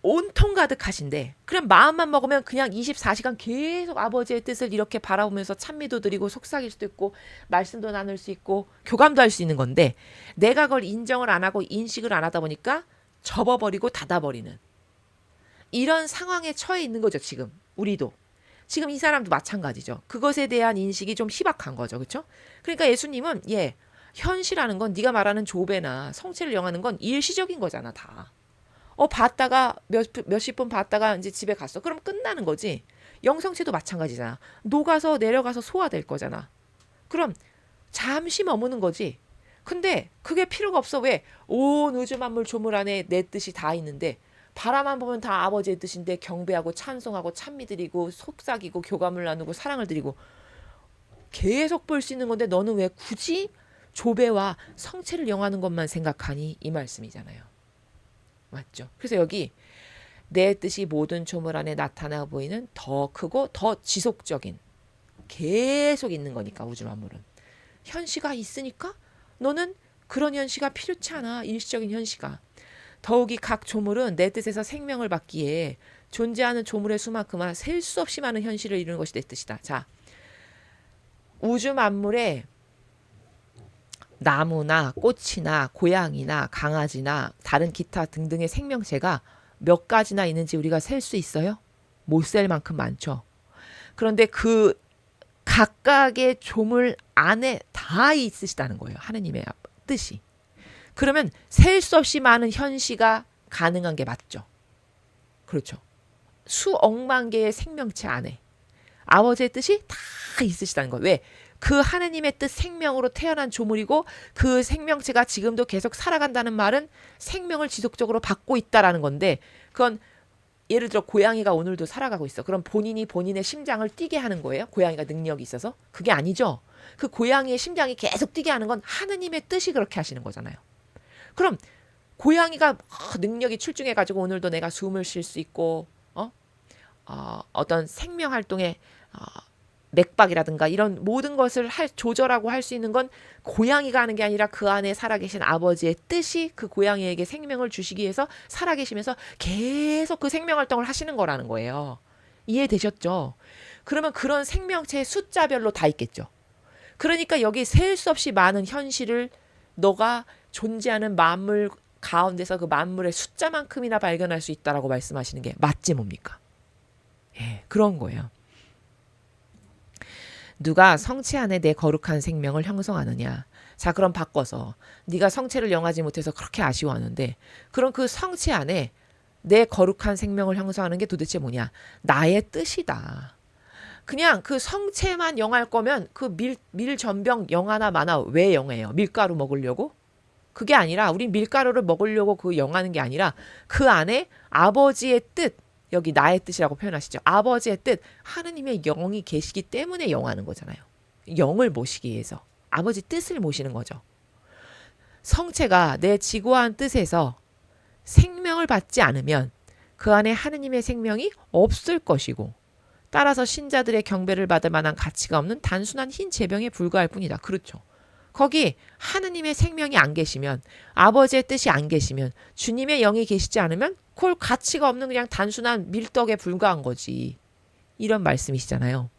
[SPEAKER 1] 온통 가득하신데 그냥 마음만 먹으면 그냥 24시간 계속 아버지의 뜻을 이렇게 바라보면서 찬미도 드리고 속삭일 수도 있고 말씀도 나눌 수 있고 교감도 할 수 있는 건데 내가 그걸 인정을 안 하고 인식을 안 하다 보니까 접어버리고 닫아버리는 이런 상황에 처해 있는 거죠. 지금 우리도. 지금 이 사람도 마찬가지죠. 그것에 대한 인식이 좀 희박한 거죠. 그렇죠? 그러니까 예수님은 현실하는 건 네가 말하는 조배나 성체를 영하는 건 일시적인 거잖아. 다. 봤다가 몇십 분 봤다가 이제 집에 갔어. 그럼 끝나는 거지. 영성체도 마찬가지잖아. 녹아서 내려가서 소화될 거잖아. 그럼 잠시 머무는 거지. 근데 그게 필요가 없어. 왜? 온 우주 만물 조물 안에 내 뜻이 다 있는데 바라만 보면 다 아버지의 뜻인데 경배하고 찬송하고 찬미드리고 속삭이고 교감을 나누고 사랑을 드리고 계속 볼 수 있는 건데 너는 왜 굳이 조배와 성체를 영하는 것만 생각하니? 이 말씀이잖아요. 맞죠? 그래서 여기 내 뜻이 모든 조물 안에 나타나 보이는 더 크고 더 지속적인 계속 있는 거니까 우주 만물은 현시가 있으니까 너는 그런 현시가 필요치 않아. 일시적인 현시가. 더욱이 각 조물은 내 뜻에서 생명을 받기에 존재하는 조물의 수만큼은 셀 수 없이 많은 현실을 이루는 것이 내 뜻이다. 자, 우주 만물에 나무나 꽃이나 고양이나 강아지나 다른 기타 등등의 생명체가 몇 가지나 있는지 우리가 셀 수 있어요? 못 셀 만큼 많죠. 그런데 그 각각의 조물 안에 다 있으시다는 거예요. 하느님의 뜻이. 그러면 셀 수 없이 많은 현시가 가능한 게 맞죠. 그렇죠. 수억만 개의 생명체 안에 아버지의 뜻이 다 있으시다는 거예요. 왜? 그 하느님의 뜻 생명으로 태어난 조물이고 그 생명체가 지금도 계속 살아간다는 말은 생명을 지속적으로 받고 있다라는 건데 그건 예를 들어 고양이가 오늘도 살아가고 있어. 그럼 본인이 본인의 심장을 뛰게 하는 거예요? 고양이가 능력이 있어서? 그게 아니죠. 그 고양이의 심장이 계속 뛰게 하는 건 하느님의 뜻이 그렇게 하시는 거잖아요. 그럼 고양이가 능력이 출중해가지고 오늘도 내가 숨을 쉴 수 있고 어떤 생명 활동에 맥박이라든가 이런 모든 것을 조절하고 할 수 있는 건 고양이가 하는 게 아니라 그 안에 살아계신 아버지의 뜻이 그 고양이에게 생명을 주시기 위해서 살아계시면서 계속 그 생명 활동을 하시는 거라는 거예요. 이해되셨죠? 그러면 그런 생명체의 숫자별로 다 있겠죠. 그러니까 여기 셀 수 없이 많은 현실을 너가 존재하는 만물 가운데서 그 만물의 숫자만큼이나 발견할 수 있다라고 말씀하시는 게 맞지 뭡니까? 그런 거예요. 누가 성체 안에 내 거룩한 생명을 형성하느냐. 자, 그럼 바꿔서 네가 성체를 영하지 못해서 그렇게 아쉬워하는데 그럼 그 성체 안에 내 거룩한 생명을 형성하는 게 도대체 뭐냐. 나의 뜻이다. 그냥 그 성체만 영할 거면 그 밀전병 영하나 마나 왜 영해요? 밀가루 먹으려고? 그게 아니라 우리 밀가루를 먹으려고 그 영하는 게 아니라 그 안에 아버지의 뜻 여기 나의 뜻이라고 표현하시죠. 아버지의 뜻, 하느님의 영이 계시기 때문에 영하는 거잖아요. 영을 모시기 위해서. 아버지 뜻을 모시는 거죠. 성체가 내 지고한 뜻에서 생명을 받지 않으면 그 안에 하느님의 생명이 없을 것이고 따라서 신자들의 경배를 받을 만한 가치가 없는 단순한 흰 재병에 불과할 뿐이다. 그렇죠. 거기 하느님의 생명이 안 계시면 아버지의 뜻이 안 계시면 주님의 영이 계시지 않으면 그걸 가치가 없는 그냥 단순한 밀떡에 불과한 거지. 이런 말씀이시잖아요.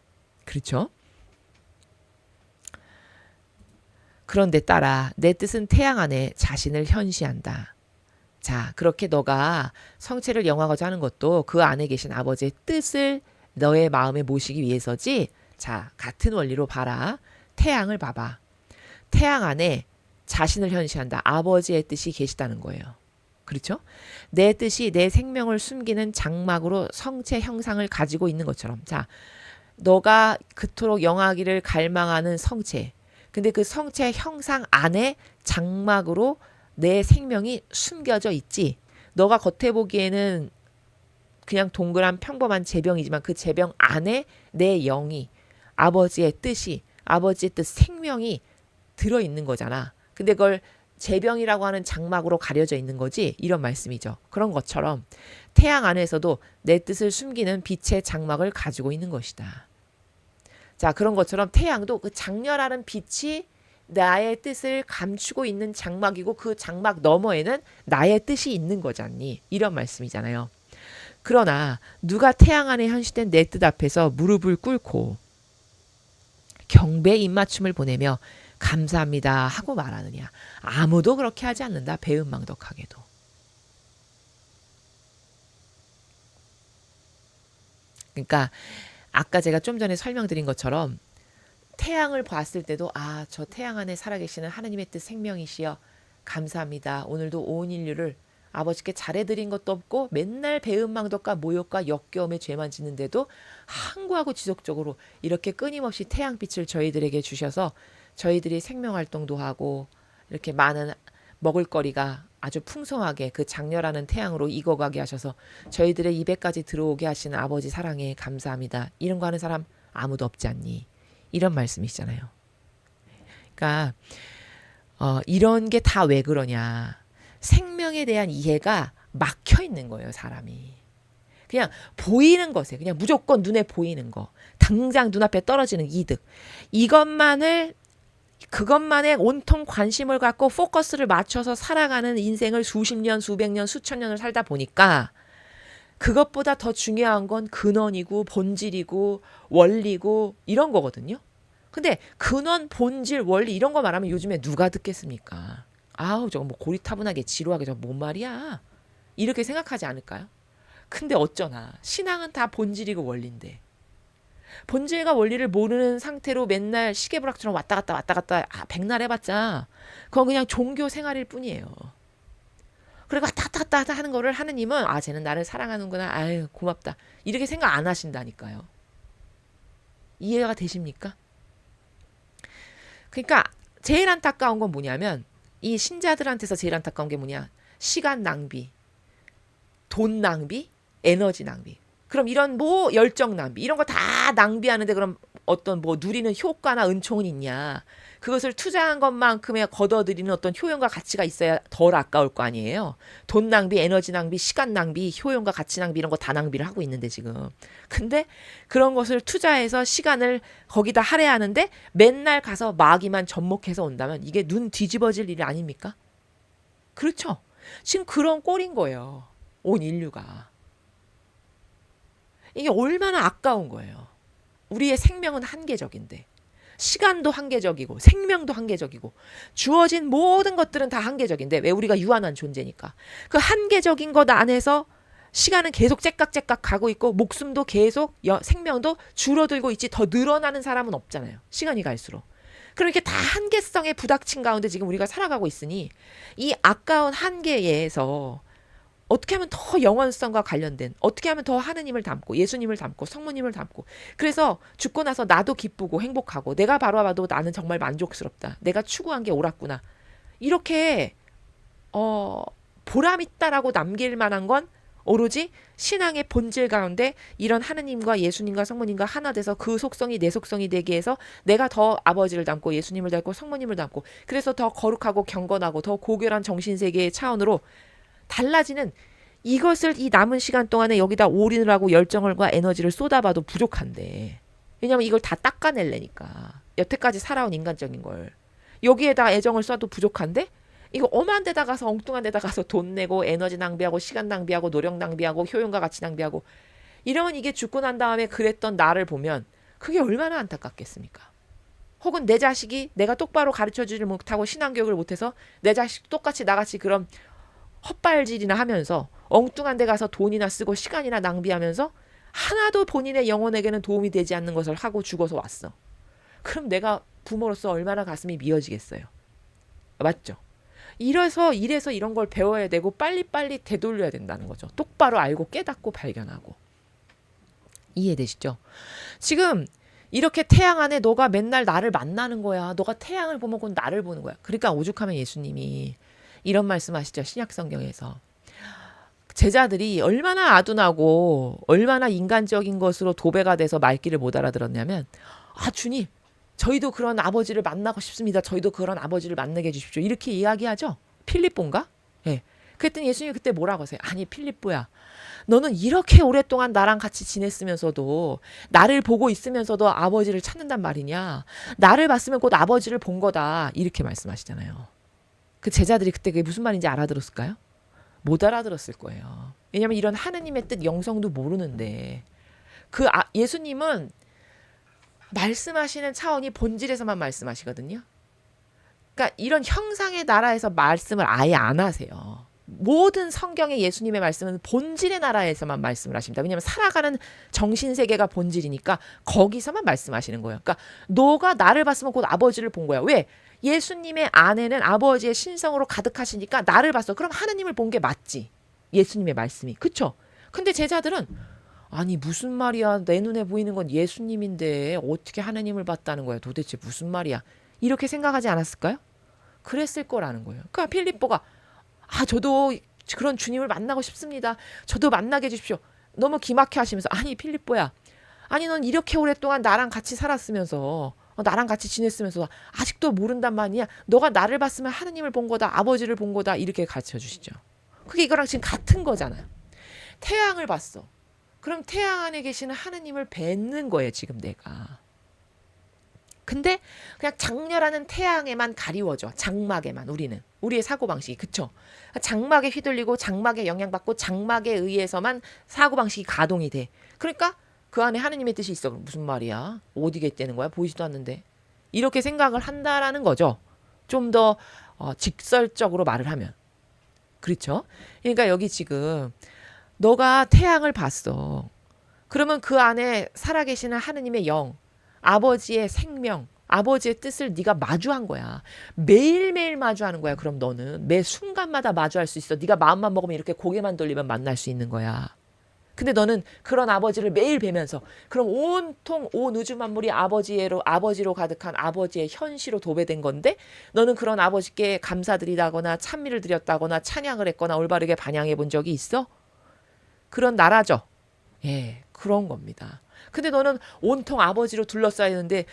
[SPEAKER 1] 그렇죠? 그런데 따라 내 뜻은 태양 안에 자신을 현시한다. 자, 그렇게 너가 성체를 영하고자 하는 것도 그 안에 계신 아버지의 뜻을 너의 마음에 모시기 위해서지. 자, 같은 원리로 봐라. 태양을 봐봐. 태양 안에 자신을 현시한다. 아버지의 뜻이 계시다는 거예요. 그렇죠? 내 뜻이 내 생명을 숨기는 장막으로 성체 형상을 가지고 있는 것처럼. 자, 너가 그토록 영하기를 갈망하는 성체. 근데 그 성체 형상 안에 장막으로 내 생명이 숨겨져 있지. 너가 겉에 보기에는 그냥 동그란 평범한 제병이지만 그 제병 안에 내 영이 아버지의 뜻이 아버지의 뜻 생명이 들어있는 거잖아. 근데 그걸 제병이라고 하는 장막으로 가려져 있는 거지. 이런 말씀이죠. 그런 것처럼 태양 안에서도 내 뜻을 숨기는 빛의 장막을 가지고 있는 것이다. 자, 그런 것처럼 태양도 그 장렬하는 빛이 나의 뜻을 감추고 있는 장막이고 그 장막 너머에는 나의 뜻이 있는 거잖니. 이런 말씀이잖아요. 그러나 누가 태양 안에 현시된 내 뜻 앞에서 무릎을 꿇고 경배 입맞춤을 보내며 감사합니다 하고 말하느냐. 아무도 그렇게 하지 않는다. 배은망덕하게도. 그러니까 아까 제가 좀 전에 설명드린 것처럼 태양을 봤을 때도 아, 저 태양 안에 살아계시는 하느님의 뜻 생명이시여 감사합니다. 오늘도 온 인류를 아버지께 잘해드린 것도 없고 맨날 배은망덕과 모욕과 역겨움에 죄만 짓는데도 항구하고 지속적으로 이렇게 끊임없이 태양빛을 저희들에게 주셔서 저희들이 생명활동도 하고 이렇게 많은 먹을거리가 아주 풍성하게 그 장렬하는 태양으로 익어가게 하셔서 저희들의 입에까지 들어오게 하시는 아버지 사랑에 감사합니다. 이런 거 하는 사람 아무도 없지 않니? 이런 말씀이시잖아요. 그러니까 이런 게 다 왜 그러냐. 생명에 대한 이해가 막혀 있는 거예요, 사람이. 그냥 보이는 것에 그냥 무조건 눈에 보이는 거. 당장 눈앞에 떨어지는 이득. 그것만에 온통 관심을 갖고 포커스를 맞춰서 살아가는 인생을 수십 년, 수백 년, 수천 년을 살다 보니까 그것보다 더 중요한 건 근원이고 본질이고 원리고 이런 거거든요. 근데 근원, 본질, 원리 이런 거 말하면 요즘에 누가 듣겠습니까? 아우 저거 뭐 고리타분하게 지루하게 저거 뭔 말이야? 이렇게 생각하지 않을까요? 근데 어쩌나 신앙은 다 본질이고 원리인데 본질과 원리를 모르는 상태로 맨날 시계부락처럼 왔다 갔다 백날 해봤자 그건 그냥 종교 생활일 뿐이에요. 그리고 왔다 갔다 하는 거를 하느님은 아 쟤는 나를 사랑하는구나 아유 고맙다 이렇게 생각 안 하신다니까요. 이해가 되십니까? 그러니까 제일 안타까운 건 뭐냐면 이 신자들한테서 제일 안타까운 게 뭐냐. 시간 낭비, 돈 낭비, 에너지 낭비. 그럼 이런 뭐 열정 낭비 이런 거 다 낭비하는데 그럼 어떤 뭐 누리는 효과나 은총은 있냐. 그것을 투자한 것만큼의 걷어들이는 어떤 효용과 가치가 있어야 덜 아까울 거 아니에요. 돈 낭비, 에너지 낭비, 시간 낭비, 효용과 가치 낭비 이런 거 다 낭비를 하고 있는데 지금. 근데 그런 것을 투자해서 시간을 거기다 할애하는데 맨날 가서 마귀만 접목해서 온다면 이게 눈 뒤집어질 일이 아닙니까? 그렇죠. 지금 그런 꼴인 거예요. 온 인류가. 이게 얼마나 아까운 거예요. 우리의 생명은 한계적인데 시간도 한계적이고 생명도 한계적이고 주어진 모든 것들은 다 한계적인데 왜 우리가 유한한 존재니까 그 한계적인 것 안에서 시간은 계속 째깍째깍 가고 있고 목숨도 계속 생명도 줄어들고 있지 더 늘어나는 사람은 없잖아요. 시간이 갈수록. 그렇게 다 한계성에 부닥친 가운데 지금 우리가 살아가고 있으니 이 아까운 한계에서 어떻게 하면 더 영원성과 관련된 어떻게 하면 더 하느님을 닮고 예수님을 닮고 성모님을 닮고 그래서 죽고 나서 나도 기쁘고 행복하고 내가 바라봐도 나는 정말 만족스럽다. 내가 추구한 게 옳았구나. 이렇게 보람 있다라고 남길 만한 건 오로지 신앙의 본질 가운데 이런 하느님과 예수님과 성모님과 하나 돼서 그 속성이 내 속성이 되게 해서 내가 더 아버지를 닮고 예수님을 닮고 성모님을 닮고 그래서 더 거룩하고 경건하고 더 고결한 정신세계의 차원으로 달라지는 이것을 이 남은 시간 동안에 여기다 올인을 하고 열정과 에너지를 쏟아봐도 부족한데 왜냐면 이걸 다 닦아내려니까 여태까지 살아온 인간적인 걸 여기에다 애정을 쏴도 부족한데 이거 엄한 데다 가서 엉뚱한 데다 가서 돈 내고 에너지 낭비하고 시간 낭비하고 노력 낭비하고 효용과 가치 낭비하고 이러면 이게 죽고 난 다음에 그랬던 나를 보면 그게 얼마나 안타깝겠습니까? 혹은 내 자식이 내가 똑바로 가르쳐주지 못하고 신앙교육을 못해서 내 자식 똑같이 나같이 그런 헛발질이나 하면서 엉뚱한 데 가서 돈이나 쓰고 시간이나 낭비하면서 하나도 본인의 영혼에게는 도움이 되지 않는 것을 하고 죽어서 왔어. 그럼 내가 부모로서 얼마나 가슴이 미어지겠어요. 맞죠? 이래서 이런 걸 배워야 되고 빨리빨리 되돌려야 된다는 거죠. 똑바로 알고 깨닫고 발견하고. 이해되시죠? 지금 이렇게 태양 안에 너가 맨날 나를 만나는 거야. 너가 태양을 보면 곧 나를 보는 거야. 그러니까 오죽하면 예수님이 이런 말씀하시죠. 신약 성경에서. 제자들이 얼마나 아둔하고 얼마나 인간적인 것으로 도배가 돼서 말귀를 못 알아들었냐면, 아, 주님, 저희도 그런 아버지를 만나고 싶습니다. 저희도 그런 아버지를 만나게 해주십시오. 이렇게 이야기하죠. 필립보인가? 예. 그랬더니 예수님이 그때 뭐라고 하세요? 아니, 필립보야. 너는 이렇게 오랫동안 나랑 같이 지냈으면서도, 나를 보고 있으면서도 아버지를 찾는단 말이냐? 나를 봤으면 곧 아버지를 본 거다. 이렇게 말씀하시잖아요. 그 제자들이 그때 그게 무슨 말인지 알아들었을까요? 못 알아들었을 거예요. 왜냐하면 이런 하느님의 뜻 영성도 모르는데, 예수님은 말씀하시는 차원이 본질에서만 말씀하시거든요. 그러니까 이런 형상의 나라에서 말씀을 아예 안 하세요. 모든 성경의 예수님의 말씀은 본질의 나라에서만 말씀을 하십니다. 왜냐하면 살아가는 정신세계가 본질이니까 거기서만 말씀하시는 거예요. 그러니까 너가 나를 봤으면 곧 아버지를 본 거야. 왜? 예수님의 안에는 아버지의 신성으로 가득하시니까 나를 봤어. 그럼 하느님을 본 게 맞지. 예수님의 말씀이. 그쵸? 근데 제자들은 아니 무슨 말이야. 내 눈에 보이는 건 예수님인데 어떻게 하느님을 봤다는 거야. 도대체 무슨 말이야. 이렇게 생각하지 않았을까요? 그랬을 거라는 거예요. 그러니까 필립보가 저도 그런 주님을 만나고 싶습니다. 저도 만나게 해주십시오. 너무 기막혀 하시면서 아니 필립보야. 아니 넌 이렇게 오랫동안 나랑 같이 살았으면서 나랑 같이 지냈으면서 아직도 모른단 말이야. 너가 나를 봤으면 하느님을 본 거다. 아버지를 본 거다. 이렇게 가르쳐 주시죠. 그게 이거랑 지금 같은 거잖아요. 태양을 봤어. 그럼 태양 안에 계시는 하느님을 뵙는 거예요. 지금 내가. 근데 그냥 장렬하는 태양에만 가리워져. 장막에만 우리는. 우리의 사고방식이. 그쵸? 장막에 휘둘리고 장막에 영향받고 장막에 의해서만 사고방식이 가동이 돼. 그러니까 그 안에 하느님의 뜻이 있어. 무슨 말이야? 어디게 있다는 거야? 보이지도 않는데. 이렇게 생각을 한다라는 거죠. 좀 더 직설적으로 말을 하면. 그렇죠? 그러니까 여기 지금 너가 태양을 봤어. 그러면 그 안에 살아계시는 하느님의 영, 아버지의 생명, 아버지의 뜻을 네가 마주한 거야. 매일매일 마주하는 거야. 그럼 너는 매 순간마다 마주할 수 있어. 네가 마음만 먹으면 이렇게 고개만 돌리면 만날 수 있는 거야. 근데 너는 그런 아버지를 매일 뵈면서 그럼 온통 온 우주 만물이 아버지로 가득한 아버지의 현시로 도배된 건데 너는 그런 아버지께 감사드리다거나 찬미를 드렸다거나 찬양을 했거나 올바르게 반향해 본 적이 있어? 그런 나라죠. 예, 그런 겁니다. 근데 너는 온통 아버지로 둘러싸여 있는데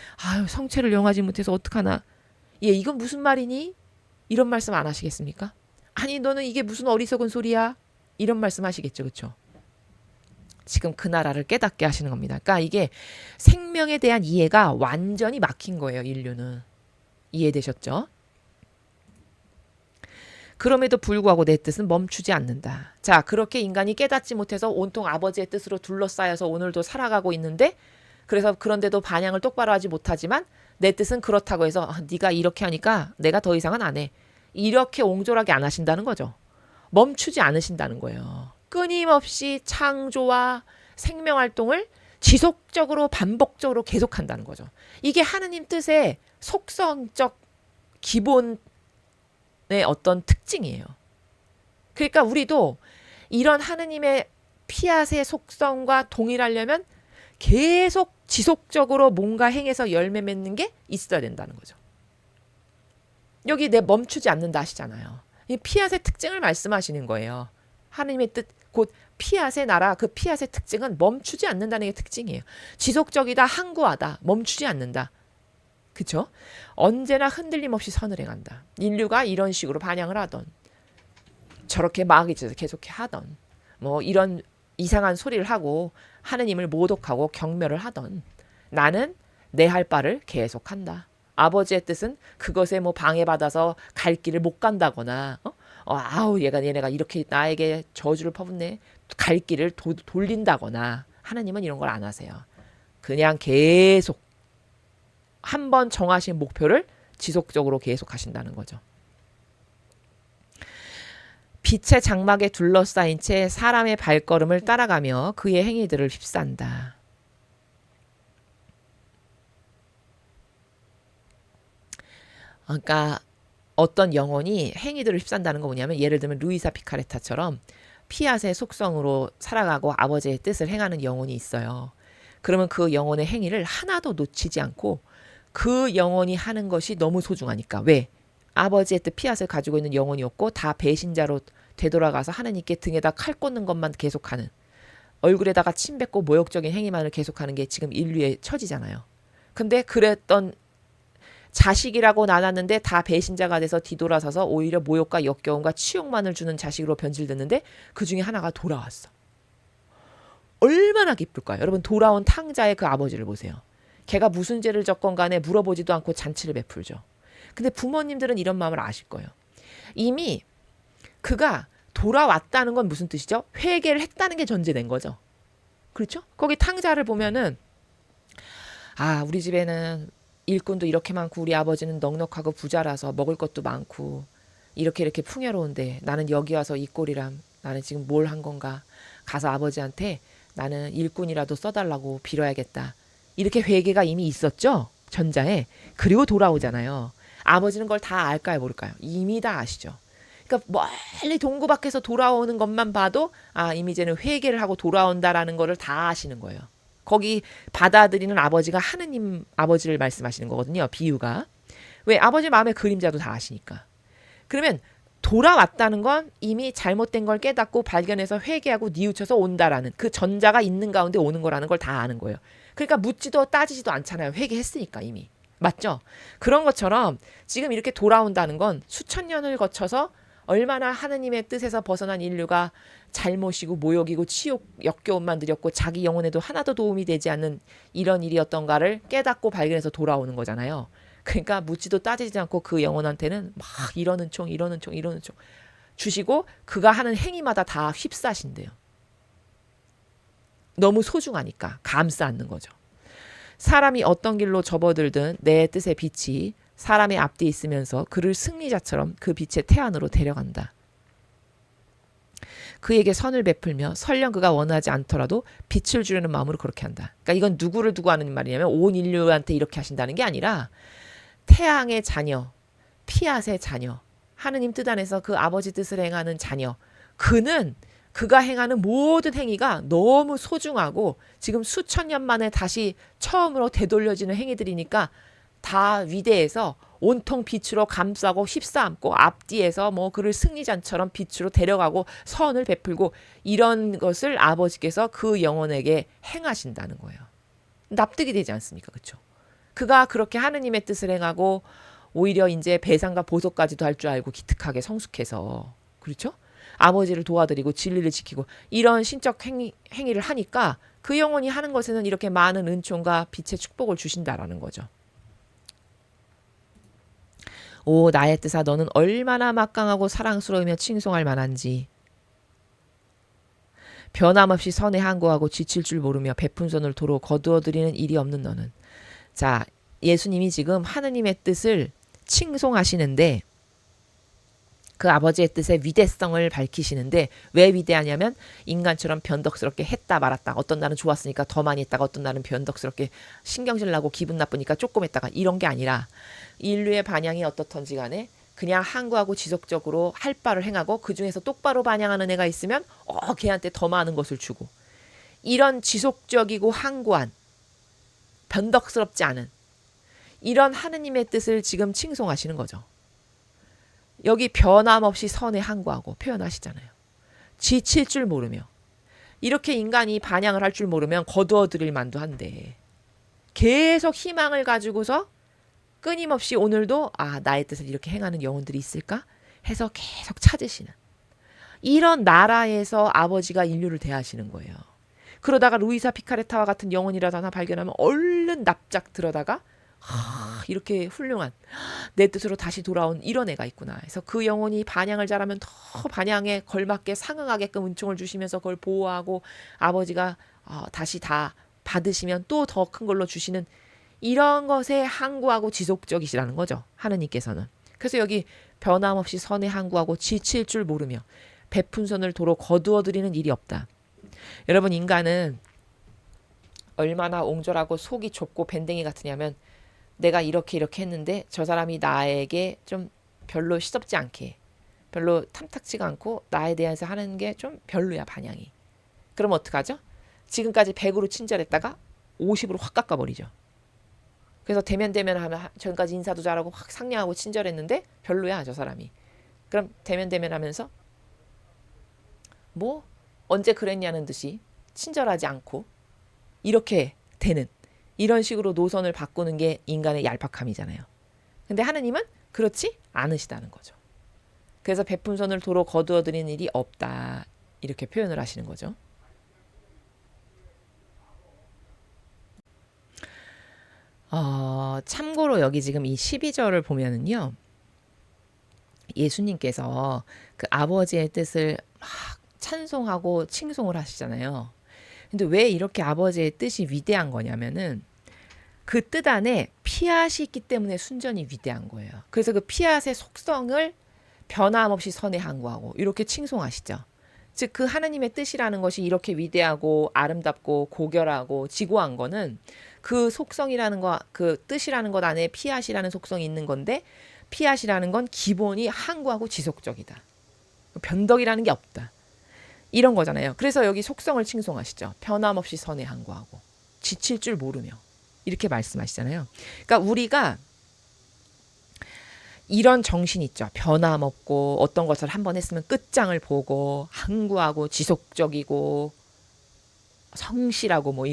[SPEAKER 1] 성체를 영하지 못해서 어떡하나. 예, 이건 무슨 말이니? 이런 말씀 안 하시겠습니까? 아니 너는 이게 무슨 어리석은 소리야? 이런 말씀 하시겠죠. 그렇죠? 지금 그 나라를 깨닫게 하시는 겁니다. 그러니까 이게 생명에 대한 이해가 완전히 막힌 거예요. 인류는. 이해되셨죠? 그럼에도 불구하고 내 뜻은 멈추지 않는다. 자, 그렇게 인간이 깨닫지 못해서 온통 아버지의 뜻으로 둘러싸여서 오늘도 살아가고 있는데 그래서 그런데도 반향을 똑바로 하지 못하지만 내 뜻은 그렇다고 해서 네가 이렇게 하니까 내가 더 이상은 안 해. 이렇게 옹졸하게 안 하신다는 거죠. 멈추지 않으신다는 거예요. 끊임없이 창조와 생명활동을 지속적으로 반복적으로 계속한다는 거죠. 이게 하느님 뜻의 속성적 기본의 어떤 특징이에요. 그러니까 우리도 이런 하느님의 피앗의 속성과 동일하려면 계속 지속적으로 뭔가 행해서 열매 맺는 게 있어야 된다는 거죠. 여기 내 멈추지 않는다 하시잖아요. 이 피앗의 특징을 말씀하시는 거예요. 하느님의 뜻, 곧 피앗의 나라, 그 피앗의 특징은 멈추지 않는다는 게 특징이에요. 지속적이다, 항구하다, 멈추지 않는다. 그쵸? 언제나 흔들림 없이 선을 행한다. 인류가 이런 식으로 반향을 하던, 저렇게 마귀 짓을 계속 하던, 뭐 이런 이상한 소리를 하고 하느님을 모독하고 경멸을 하던, 나는 내 할 바를 계속한다. 아버지의 뜻은 그것에 뭐 방해받아서 갈 길을 못 간다거나, 얘네가 이렇게 나에게 저주를 퍼붓네. 갈 길을 돌린다거나 하나님은 이런 걸 안 하세요. 그냥 계속 한 번 정하신 목표를 지속적으로 계속 하신다는 거죠. 빛의 장막에 둘러싸인 채 사람의 발걸음을 따라가며 그의 행위들을 휩싼다. 그러니까 어떤 영혼이 행위들을 휩싼다는 거 뭐냐면 예를 들면 루이사 피카레타처럼 피앗의 속성으로 살아가고 아버지의 뜻을 행하는 영혼이 있어요. 그러면 그 영혼의 행위를 하나도 놓치지 않고 그 영혼이 하는 것이 너무 소중하니까. 왜? 아버지의 뜻 피앗을 가지고 있는 영혼이었고 다 배신자로 되돌아가서 하나님께 등에다 칼 꽂는 것만 계속하는, 얼굴에다가 침 뱉고 모욕적인 행위만을 계속하는 게 지금 인류의 처지잖아요. 근데 그랬던 자식이라고 나눴는데 다 배신자가 돼서 뒤돌아서서 오히려 모욕과 역겨움과 치욕만을 주는 자식으로 변질됐는데 그 중에 하나가 돌아왔어. 얼마나 기쁠까요? 여러분, 돌아온 탕자의 그 아버지를 보세요. 걔가 무슨 죄를 졌건 간에 물어보지도 않고 잔치를 베풀죠. 근데 부모님들은 이런 마음을 아실 거예요. 이미 그가 돌아왔다는 건 무슨 뜻이죠? 회개를 했다는 게 전제된 거죠. 그렇죠? 거기 탕자를 보면은 우리 집에는 일꾼도 이렇게 많고 우리 아버지는 넉넉하고 부자라서 먹을 것도 많고 이렇게 풍요로운데 나는 여기 와서 이 꼴이람. 나는 지금 뭘 한 건가? 가서 아버지한테 나는 일꾼이라도 써달라고 빌어야겠다. 이렇게 회개가 이미 있었죠. 전자에. 그리고 돌아오잖아요. 아버지는 걸 다 알까요, 모를까요? 이미 다 아시죠. 그러니까 멀리 동구 밖에서 돌아오는 것만 봐도 이미 쟤는 회개를 하고 돌아온다라는 거를 다 아시는 거예요. 거기 받아들이는 아버지가 하느님 아버지를 말씀하시는 거거든요. 비유가. 왜? 아버지 마음의 그림자도 다 아시니까. 그러면 돌아왔다는 건 이미 잘못된 걸 깨닫고 발견해서 회개하고 뉘우쳐서 온다라는 그 전자가 있는 가운데 오는 거라는 걸 다 아는 거예요. 그러니까 묻지도 따지지도 않잖아요. 회개했으니까 이미. 맞죠? 그런 것처럼 지금 이렇게 돌아온다는 건 수천 년을 거쳐서 얼마나 하느님의 뜻에서 벗어난 인류가 잘못이고 모욕이고 치욕 역겨움만 들였고 자기 영혼에도 하나도 도움이 되지 않는 이런 일이었던가를 깨닫고 발견해서 돌아오는 거잖아요. 그러니까 묻지도 따지지 않고 그 영혼한테는 막 이러는 총 주시고 그가 하는 행위마다 다 휩싸신대요. 너무 소중하니까 감싸 안는 거죠. 사람이 어떤 길로 접어들든 내 뜻의 빛이 사람의 앞뒤에 있으면서 그를 승리자처럼 그 빛의 태안으로 데려간다. 그에게 선을 베풀며 설령 그가 원하지 않더라도 빛을 주려는 마음으로 그렇게 한다. 그러니까 이건 누구를 두고 하는 말이냐면 온 인류한테 이렇게 하신다는 게 아니라 태양의 자녀, 피앗의 자녀, 하느님 뜻 안에서 그 아버지 뜻을 행하는 자녀, 그가 행하는 모든 행위가 너무 소중하고 지금 수천 년 만에 다시 처음으로 되돌려지는 행위들이니까 다 위대해서 온통 빛으로 감싸고 휩싸안고 앞뒤에서 그를 승리자처럼 빛으로 데려가고 선을 베풀고 이런 것을 아버지께서 그 영혼에게 행하신다는 거예요. 납득이 되지 않습니까? 그렇죠? 그가 그렇게 하느님의 뜻을 행하고 오히려 이제 배상과 보석까지도 할 줄 알고 기특하게 성숙해서, 그렇죠? 아버지를 도와드리고 진리를 지키고 이런 신적 행위를 하니까 그 영혼이 하는 것에는 이렇게 많은 은총과 빛의 축복을 주신다라는 거죠. 오 나의 뜻아 너는 얼마나 막강하고 사랑스러우며 칭송할 만한지. 변함없이 선에 항구하고 지칠 줄 모르며 베푼 손을 도로 거두어들이는 일이 없는 너는. 자, 예수님이 지금 하느님의 뜻을 칭송하시는데 그 아버지의 뜻의 위대성을 밝히시는데 왜 위대하냐면 인간처럼 변덕스럽게 했다 말았다. 어떤 날은 좋았으니까 더 많이 했다가 어떤 날은 변덕스럽게 신경질 나고 기분 나쁘니까 조금 했다가 이런 게 아니라 인류의 반향이 어떻던지 간에 그냥 항구하고 지속적으로 할 바를 행하고 그중에서 똑바로 반향하는 애가 있으면 걔한테 더 많은 것을 주고 이런 지속적이고 항구한 변덕스럽지 않은 이런 하느님의 뜻을 지금 칭송하시는 거죠. 여기 변함없이 선에 항구하고 표현하시잖아요. 지칠 줄 모르며 이렇게 인간이 반향을 할 줄 모르면 거두어들일 만도 한데 계속 희망을 가지고서 끊임없이 오늘도 나의 뜻을 이렇게 행하는 영혼들이 있을까 해서 계속 찾으시는 이런 나라에서 아버지가 인류를 대하시는 거예요. 그러다가 루이사 피카레타와 같은 영혼이라도 하나 발견하면 얼른 납작 들어다가 이렇게 훌륭한 내 뜻으로 다시 돌아온 이런 애가 있구나 해서 그 영혼이 반향을 잘하면 더 반향에 걸맞게 상응하게끔 은총을 주시면서 그걸 보호하고 아버지가 다시 다 받으시면 또 더 큰 걸로 주시는 이런 것에 항구하고 지속적이시라는 거죠. 하느님께서는. 그래서 여기 변함없이 선에 항구하고 지칠 줄 모르며 베푼 손을 도로 거두어들이는 일이 없다. 여러분 인간은 얼마나 옹졸하고 속이 좁고 밴댕이 같으냐면 내가 이렇게 했는데 저 사람이 나에게 좀 별로 시덥지 않게, 별로 탐탁지가 않고 나에 대해서 하는 게 좀 별로야, 반향이. 그럼 어떡하죠? 지금까지 100으로 친절했다가 50으로 확 깎아버리죠. 그래서 대면 하면 전까지 인사도 잘하고 확 상냥하고 친절했는데 별로야, 저 사람이. 그럼 대면 하면서 뭐 언제 그랬냐는 듯이 친절하지 않고 이렇게 되는, 이런 식으로 노선을 바꾸는 게 인간의 얄팍함이잖아요. 근데 하느님은 그렇지 않으시다는 거죠. 그래서 베푼 손을 도로 거두어들이는 일이 없다, 이렇게 표현을 하시는 거죠. 참고로 여기 지금 이 12절을 보면은요, 예수님께서 그 아버지의 뜻을 막 찬송하고 칭송을 하시잖아요. 근데 왜 이렇게 아버지의 뜻이 위대한 거냐면은 그 뜻 안에 피앗이 있기 때문에 순전히 위대한 거예요. 그래서 그 피앗의 속성을 변함없이 선에 항구하고 이렇게 칭송하시죠. 즉 그 하나님의 뜻이라는 것이 이렇게 위대하고 아름답고 고결하고 지고한 거는 그 속성이라는 거, 그 뜻이라는 것 안에 피앗이라는 속성이 있는 건데, 피앗이라는 건 기본이 항구하고 지속적이다. 변덕이라는 게 없다. 이런 거잖아요. 그래서 여기 속성을 칭송하시죠. 변함없이 선에 항구하고 지칠 줄 모르며, 이렇게 말씀하시잖아요. 그러니까 우리가 이런 정신 있죠. 변함없고 어떤 것을 한번 했으면 끝장을 보고 항구하고 지속적이고 성실하고 뭐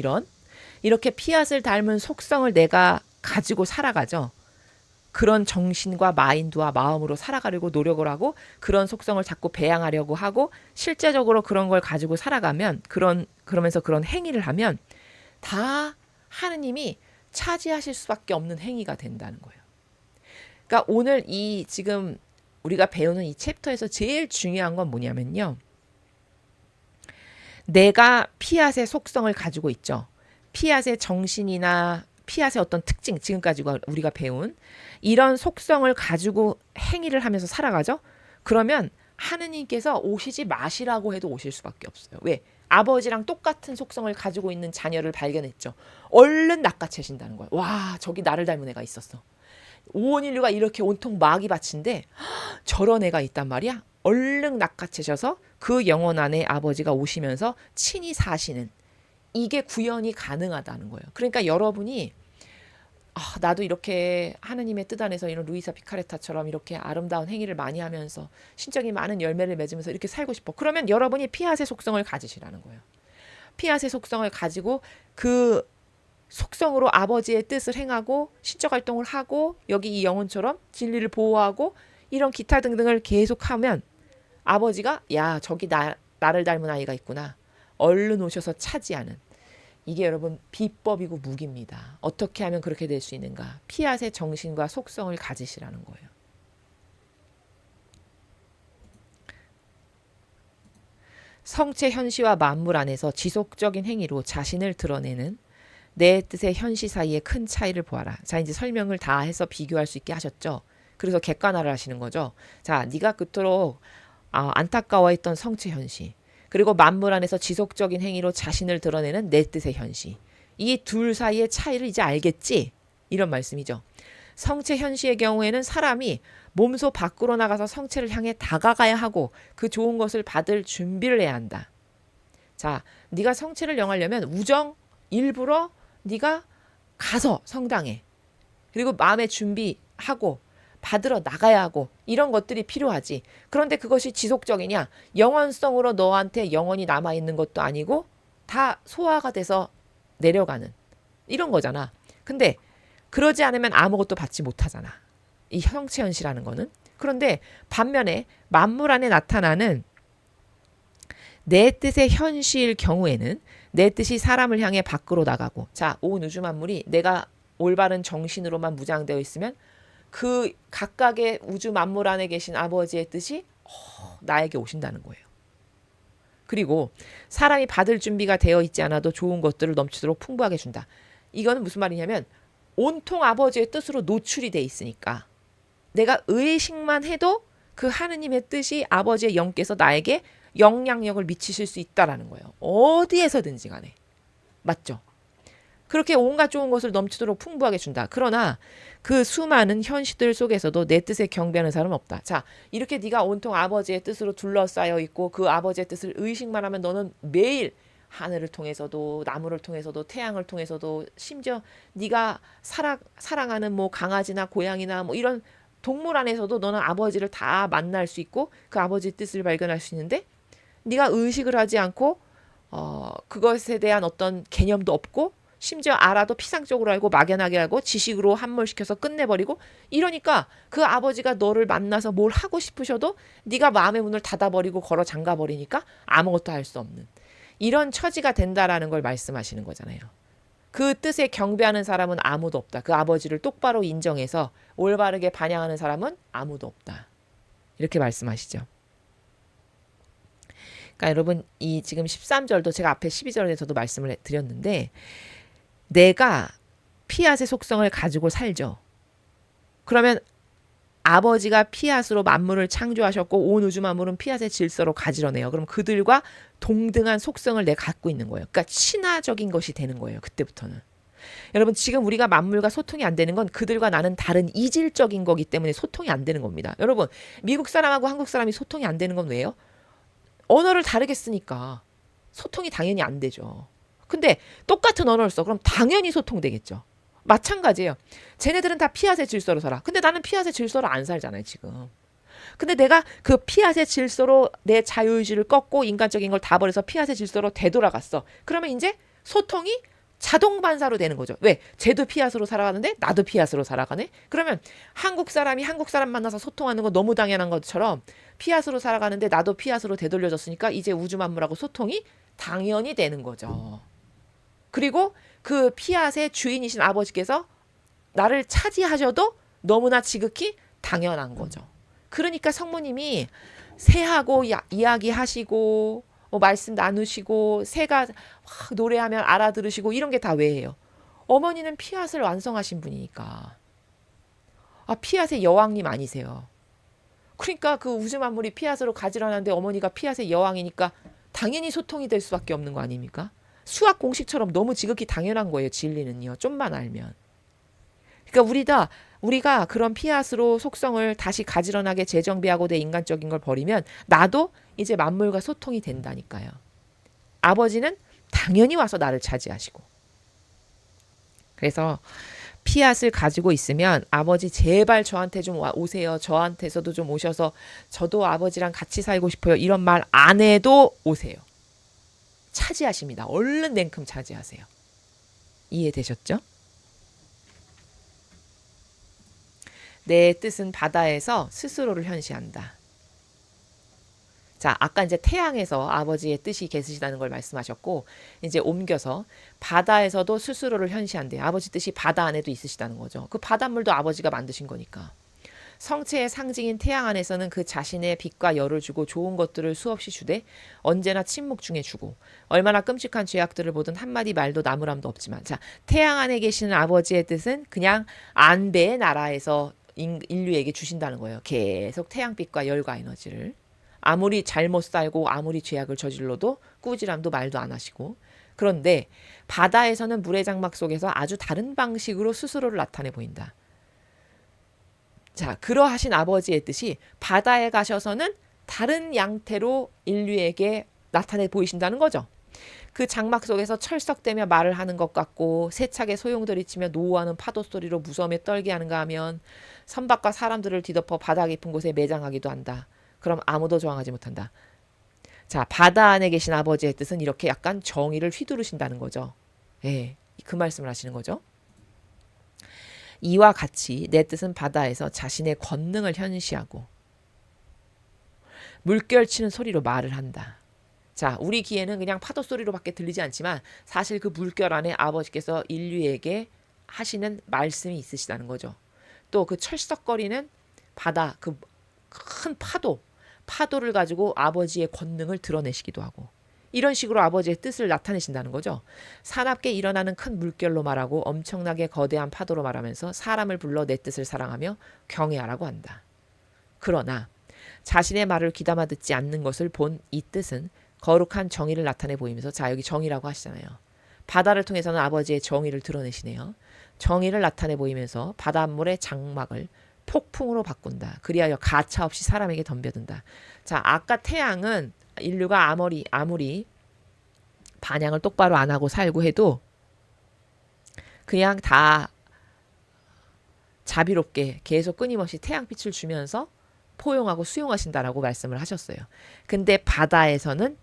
[SPEAKER 1] 이렇게 피앗을 닮은 속성을 내가 가지고 살아가죠. 그런 정신과 마인드와 마음으로 살아가려고 노력을 하고 그런 속성을 자꾸 배양하려고 하고 실제적으로 그런 걸 가지고 살아가면, 그러면서 그런 행위를 하면 다 하느님이 차지하실 수밖에 없는 행위가 된다는 거예요. 그러니까 오늘 이 지금 우리가 배우는 이 챕터에서 제일 중요한 건 뭐냐면요, 내가 피앗의 속성을 가지고 있죠. 피앗의 정신이나 피앗의 어떤 특징, 지금까지 우리가 배운 이런 속성을 가지고 행위를 하면서 살아가죠. 그러면 하느님께서 오시지 마시라고 해도 오실 수밖에 없어요. 왜? 아버지랑 똑같은 속성을 가지고 있는 자녀를 발견했죠. 얼른 낚아채신다는 거예요. 와, 저기 나를 닮은 애가 있었어. 온 인류가 이렇게 온통 마귀밭인데 저런 애가 있단 말이야. 얼른 낚아채셔서 그 영혼 안에 아버지가 오시면서 친히 사시는, 이게 구현이 가능하다는 거예요. 그러니까 여러분이 나도 이렇게 하느님의 뜻 안에서 이런 루이사 피카레타처럼 이렇게 아름다운 행위를 많이 하면서 신적인 많은 열매를 맺으면서 이렇게 살고 싶어. 그러면 여러분이 피앗의 속성을 가지시라는 거예요. 피앗의 속성을 가지고 그 속성으로 아버지의 뜻을 행하고 신적 활동을 하고 여기 이 영혼처럼 진리를 보호하고 이런 기타 등등을 계속하면 아버지가 야, 저기 나를 닮은 아이가 있구나, 얼른 오셔서 차지하는, 이게 여러분 비법이고 무기입니다. 어떻게 하면 그렇게 될 수 있는가? 피앗의 정신과 속성을 가지시라는 거예요. 성체 현시와 만물 안에서 지속적인 행위로 자신을 드러내는 내 뜻의 현시 사이의 큰 차이를 보아라. 자, 이제 설명을 다 해서 비교할 수 있게 하셨죠. 그래서 객관화를 하시는 거죠. 자, 네가 그토록 안타까워했던 성체 현시, 그리고 만물 안에서 지속적인 행위로 자신을 드러내는 내 뜻의 현시, 이 둘 사이의 차이를 이제 알겠지? 이런 말씀이죠. 성체 현시의 경우에는 사람이 몸소 밖으로 나가서 성체를 향해 다가가야 하고 그 좋은 것을 받을 준비를 해야 한다. 자, 네가 성체를 영하려면 우정, 일부러 네가 가서 성당에, 그리고 마음의 준비하고 받으러 나가야 하고 이런 것들이 필요하지. 그런데 그것이 지속적이냐? 영원성으로 너한테 영원히 남아있는 것도 아니고 다 소화가 돼서 내려가는 이런 거잖아. 근데 그러지 않으면 아무것도 받지 못하잖아, 이 형체현시라는 거는. 그런데 반면에 만물 안에 나타나는 내 뜻의 현시일 경우에는 내 뜻이 사람을 향해 밖으로 나가고, 자, 온 우주 만물이 내가 올바른 정신으로만 무장되어 있으면 그 각각의 우주 만물 안에 계신 아버지의 뜻이 나에게 오신다는 거예요. 그리고 사람이 받을 준비가 되어 있지 않아도 좋은 것들을 넘치도록 풍부하게 준다. 이거는 무슨 말이냐면 온통 아버지의 뜻으로 노출이 돼 있으니까 내가 의식만 해도 그 하느님의 뜻이 아버지의 영께서 나에게 영향력을 미치실 수 있다라는 거예요. 어디에서든지 간에. 맞죠? 그렇게 온갖 좋은 것을 넘치도록 풍부하게 준다. 그러나 그 수많은 현실들 속에서도 내 뜻에 경배하는 사람은 없다. 자, 이렇게 네가 온통 아버지의 뜻으로 둘러싸여 있고 그 아버지의 뜻을 의식만 하면 너는 매일 하늘을 통해서도 나무를 통해서도 태양을 통해서도 심지어 네가 사랑하는 뭐 강아지나 고양이나 뭐 이런 동물 안에서도 너는 아버지를 다 만날 수 있고 그 아버지의 뜻을 발견할 수 있는데 네가 의식을 하지 않고 그것에 대한 어떤 개념도 없고 심지어 알아도 피상적으로 알고 막연하게 알고 지식으로 함몰시켜서 끝내버리고 이러니까 그 아버지가 너를 만나서 뭘 하고 싶으셔도 네가 마음의 문을 닫아버리고 걸어 잠가버리니까 아무것도 할 수 없는 이런 처지가 된다라는 걸 말씀하시는 거잖아요. 그 뜻에 경배하는 사람은 아무도 없다. 그 아버지를 똑바로 인정해서 올바르게 반영하는 사람은 아무도 없다. 이렇게 말씀하시죠. 그러니까 여러분 이 지금 13절도 제가 앞에 12절에서도 말씀을 드렸는데 내가 피앗의 속성을 가지고 살죠. 그러면 아버지가 피앗으로 만물을 창조하셨고 온 우주 만물은 피앗의 질서로 가지러내요. 그럼 그들과 동등한 속성을 내가 갖고 있는 거예요. 그러니까 친화적인 것이 되는 거예요. 그때부터는. 여러분 지금 우리가 만물과 소통이 안 되는 건 그들과 나는 다른 이질적인 거기 때문에 소통이 안 되는 겁니다. 여러분 미국 사람하고 한국 사람이 소통이 안 되는 건 왜요? 언어를 다르게 쓰니까 소통이 당연히 안 되죠. 근데 똑같은 언어를 써. 그럼 당연히 소통되겠죠. 마찬가지예요. 쟤네들은 다 피앗의 질서로 살아. 근데 나는 피앗의 질서로 안 살잖아요, 지금. 근데 내가 그 피앗의 질서로 내 자유의지를 꺾고 인간적인 걸 다 버려서 피앗의 질서로 되돌아갔어. 그러면 이제 소통이 자동 반사로 되는 거죠. 왜? 쟤도 피앗으로 살아가는데 나도 피앗으로 살아가네? 그러면 한국 사람이 한국 사람 만나서 소통하는 건 너무 당연한 것처럼 피앗으로 살아가는데 나도 피앗으로 되돌려졌으니까 이제 우주 만물하고 소통이 당연히 되는 거죠. 그리고 그 피앗의 주인이신 아버지께서 나를 차지하셔도 너무나 지극히 당연한 거죠. 그러니까 성모님이 새하고 이야기하시고 말씀 나누시고 새가 노래하면 알아들으시고 이런 게 다 왜예요? 어머니는 피앗을 완성하신 분이니까. 피앗의 여왕님 아니세요. 그러니까 그 우주 만물이 피앗으로 가지런한데 어머니가 피앗의 여왕이니까 당연히 소통이 될 수밖에 없는 거 아닙니까? 수학 공식처럼 너무 지극히 당연한 거예요. 진리는요. 좀만 알면. 그러니까 우리가 그런 피앗으로 속성을 다시 가지런하게 재정비하고 내 인간적인 걸 버리면 나도 이제 만물과 소통이 된다니까요. 아버지는 당연히 와서 나를 차지하시고. 그래서 피앗을 가지고 있으면 아버지 제발 저한테 좀 오세요. 저한테서도 좀 오셔서 저도 아버지랑 같이 살고 싶어요. 이런 말 안 해도 오세요. 차지하십니다. 얼른 냉큼 차지하세요. 이해되셨죠? 내 뜻은 바다에서 스스로를 현시한다. 자, 아까 이제 태양에서 아버지의 뜻이 계시다는 걸 말씀하셨고 이제 옮겨서 바다에서도 스스로를 현시한대요. 아버지 뜻이 바다 안에도 있으시다는 거죠. 그 바닷물도 아버지가 만드신 거니까. 성체의 상징인 태양 안에서는 그 자신의 빛과 열을 주고 좋은 것들을 수없이 주되 언제나 침묵 중에 주고 얼마나 끔찍한 죄악들을 보든 한마디 말도 나무람도 없지만 자 태양 안에 계시는 아버지의 뜻은 그냥 안배의 나라에서 인류에게 주신다는 거예요. 계속 태양빛과 열과 에너지를 아무리 잘못 살고 아무리 죄악을 저질러도 꾸지람도 말도 안 하시고 그런데 바다에서는 물의 장막 속에서 아주 다른 방식으로 스스로를 나타내 보인다. 자, 그러하신 아버지의 뜻이 바다에 가셔서는 다른 양태로 인류에게 나타내 보이신다는 거죠. 그 장막 속에서 철썩대며 말을 하는 것 같고 세차게 소용돌이치며 노호하는 파도 소리로 무서움에 떨게 하는가 하면 선박과 사람들을 뒤덮어 바다 깊은 곳에 매장하기도 한다. 그럼 아무도 저항하지 못한다. 자, 바다 안에 계신 아버지의 뜻은 이렇게 약간 정의를 휘두르신다는 거죠. 예, 그 말씀을 하시는 거죠. 이와 같이 내 뜻은 바다에서 자신의 권능을 현시하고 물결치는 소리로 말을 한다. 자, 우리 귀에는 그냥 파도 소리로밖에 들리지 않지만 사실 그 물결 안에 아버지께서 인류에게 하시는 말씀이 있으시다는 거죠. 또 그 철썩거리는 바다, 그 큰 파도를 가지고 아버지의 권능을 드러내시기도 하고 이런 식으로 아버지의 뜻을 나타내신다는 거죠. 사납게 일어나는 큰 물결로 말하고 엄청나게 거대한 파도로 말하면서 사람을 불러 내 뜻을 사랑하며 경외하라고 한다. 그러나 자신의 말을 귀담아 듣지 않는 것을 본 이 뜻은 거룩한 정의를 나타내 보이면서 자 여기 정의라고 하시잖아요. 바다를 통해서는 아버지의 정의를 드러내시네요. 정의를 나타내 보이면서 바닷물의 장막을 폭풍으로 바꾼다. 그리하여 가차없이 사람에게 덤벼든다. 자, 아까 태양은 인류가 아무리 반향을 똑바로 안 하고 살고 해도 그냥 다 자비롭게 계속 끊임없이 태양빛을 주면서 포용하고 수용하신다라고 말씀을 하셨어요. 근데 바다에서는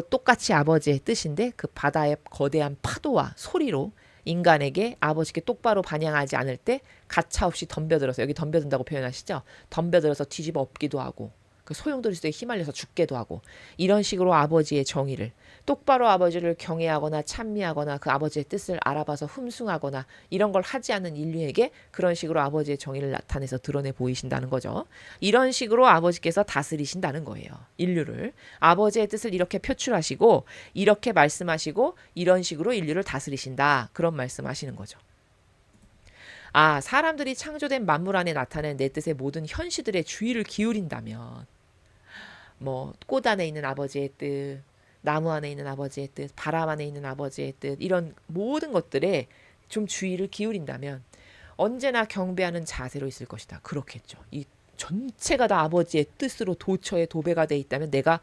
[SPEAKER 1] 똑같이 아버지의 뜻인데 그 바다의 거대한 파도와 소리로 인간에게 아버지께 똑바로 반영하지 않을 때 가차없이 덤벼들어서, 여기 덤벼든다고 표현하시죠. 덤벼들어서 뒤집어 엎기도 하고 그 소용돌이스에 휘말려서 죽게도 하고, 이런 식으로 아버지의 정의를, 똑바로 아버지를 경외하거나 찬미하거나 그 아버지의 뜻을 알아봐서 흠숭하거나 이런 걸 하지 않는 인류에게 그런 식으로 아버지의 정의를 나타내서 드러내 보이신다는 거죠. 이런 식으로 아버지께서 다스리신다는 거예요. 인류를. 아버지의 뜻을 이렇게 표출하시고 이렇게 말씀하시고 이런 식으로 인류를 다스리신다. 그런 말씀하시는 거죠. 아, 사람들이 창조된 만물 안에 나타낸 내 뜻의 모든 현시들의 주의를 기울인다면, 뭐 꽃 안에 있는 아버지의 뜻, 나무 안에 있는 아버지의 뜻, 바람 안에 있는 아버지의 뜻, 이런 모든 것들에 좀 주의를 기울인다면 언제나 경배하는 자세로 있을 것이다. 그렇겠죠. 이 전체가 다 아버지의 뜻으로 도처에 도배가 돼 있다면 내가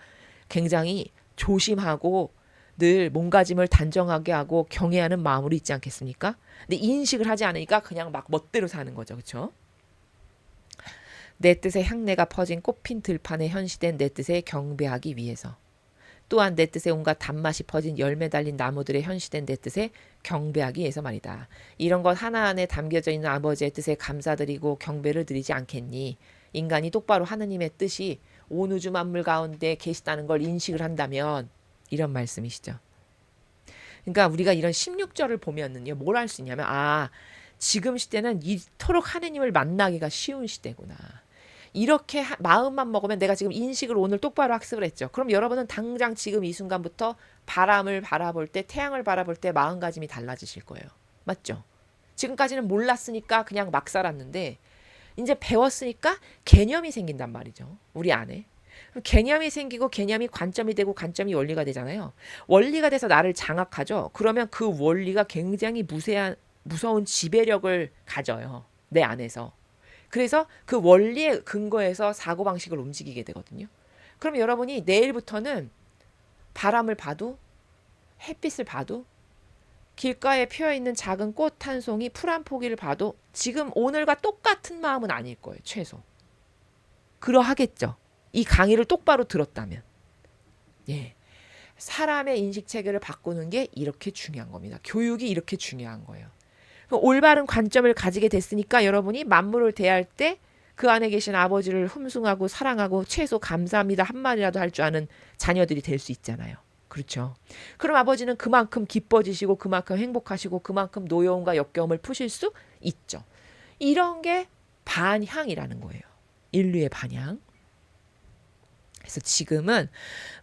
[SPEAKER 1] 굉장히 조심하고 늘 몸가짐을 단정하게 하고 경외하는 마음으로 있지 않겠습니까? 근데 인식을 하지 않으니까 그냥 막 멋대로 사는 거죠. 그렇죠? 내 뜻의 향내가 퍼진 꽃핀 들판에 현시된 내 뜻에 경배하기 위해서, 또한 내 뜻에 온갖 단맛이 퍼진 열매 달린 나무들에 현시된 내 뜻에 경배하기 위해서 말이다. 이런 것 하나 안에 담겨져 있는 아버지의 뜻에 감사드리고 경배를 드리지 않겠니? 인간이 똑바로 하느님의 뜻이 온 우주 만물 가운데 계시다는 걸 인식을 한다면, 이런 말씀이시죠. 그러니까 우리가 이런 16절을 보면은요, 뭘 할 수 있냐면, 아, 지금 시대는 이토록 하느님을 만나기가 쉬운 시대구나. 이렇게 마음만 먹으면, 내가 지금 인식을 오늘 똑바로 학습을 했죠. 그럼 여러분은 당장 지금 이 순간부터 바람을 바라볼 때, 태양을 바라볼 때 마음가짐이 달라지실 거예요. 맞죠? 지금까지는 몰랐으니까 그냥 막 살았는데 이제 배웠으니까 개념이 생긴단 말이죠. 우리 안에. 개념이 생기고 개념이 관점이 되고 관점이 원리가 되잖아요. 원리가 돼서 나를 장악하죠. 그러면 그 원리가 굉장히 무서운 지배력을 가져요. 내 안에서. 그래서 그 원리에 근거해서 사고방식을 움직이게 되거든요. 그럼 여러분이 내일부터는 바람을 봐도, 햇빛을 봐도, 길가에 피어있는 작은 꽃 한 송이, 풀 한 포기를 봐도 지금 오늘과 똑같은 마음은 아닐 거예요. 최소. 그러하겠죠. 이 강의를 똑바로 들었다면. 예. 사람의 인식 체계를 바꾸는 게 이렇게 중요한 겁니다. 교육이 이렇게 중요한 거예요. 올바른 관점을 가지게 됐으니까 여러분이 만물을 대할 때 그 안에 계신 아버지를 흠숭하고 사랑하고 최소 감사합니다 한마디라도 할 줄 아는 자녀들이 될 수 있잖아요. 그렇죠. 그럼 아버지는 그만큼 기뻐지시고 그만큼 행복하시고 그만큼 노여움과 역겨움을 푸실 수 있죠. 이런 게 반향이라는 거예요. 인류의 반향. 그래서 지금은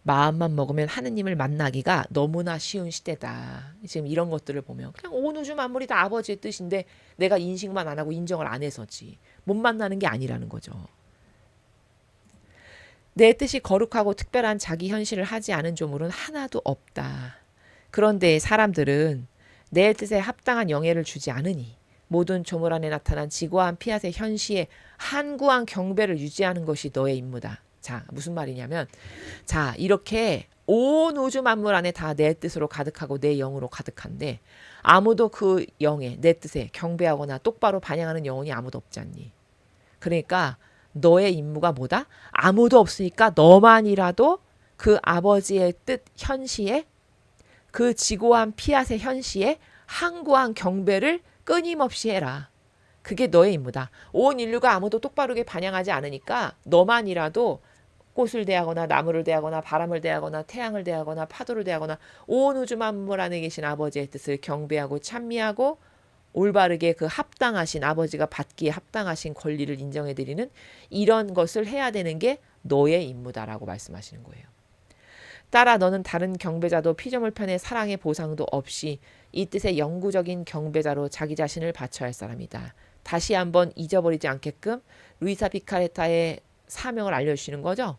[SPEAKER 1] 마음만 먹으면 하느님을 만나기가 너무나 쉬운 시대다. 지금 이런 것들을 보면 그냥 온 우주 만물이 다 아버지의 뜻인데 내가 인식만 안 하고 인정을 안 해서지 못 만나는 게 아니라는 거죠. 내 뜻이 거룩하고 특별한 자기 현실을 하지 않은 조물은 하나도 없다. 그런데 사람들은 내 뜻에 합당한 영예를 주지 않으니 모든 조물 안에 나타난 지고한 피앗의 현시에 한구한 경배를 유지하는 것이 너의 임무다. 자, 무슨 말이냐면, 자, 이렇게 온 우주 만물 안에 다 내 뜻으로 가득하고 내 영으로 가득한데 아무도 그 영에, 내 뜻에 경배하거나 똑바로 반영하는 영혼이 아무도 없지 않니? 그러니까 너의 임무가 뭐다? 아무도 없으니까 너만이라도 그 아버지의 뜻 현시에, 그 지고한 피앗의 현시에 항구한 경배를 끊임없이 해라. 그게 너의 임무다. 온 인류가 아무도 똑바르게 반영하지 않으니까 너만이라도 꽃을 대하거나 나무를 대하거나 바람을 대하거나 태양을 대하거나 파도를 대하거나 온 우주 만물 안에 계신 아버지의 뜻을 경배하고 찬미하고 올바르게 그 합당하신, 아버지가 받기에 합당하신 권리를 인정해드리는 이런 것을 해야 되는 게 너의 임무다라고 말씀하시는 거예요. 따라 너는 다른 경배자도 피조물편의 사랑의 보상도 없이 이 뜻의 영구적인 경배자로 자기 자신을 바쳐야 할 사람이다. 다시 한번 잊어버리지 않게끔 루이사 피카레타의 사명을 알려주시는 거죠.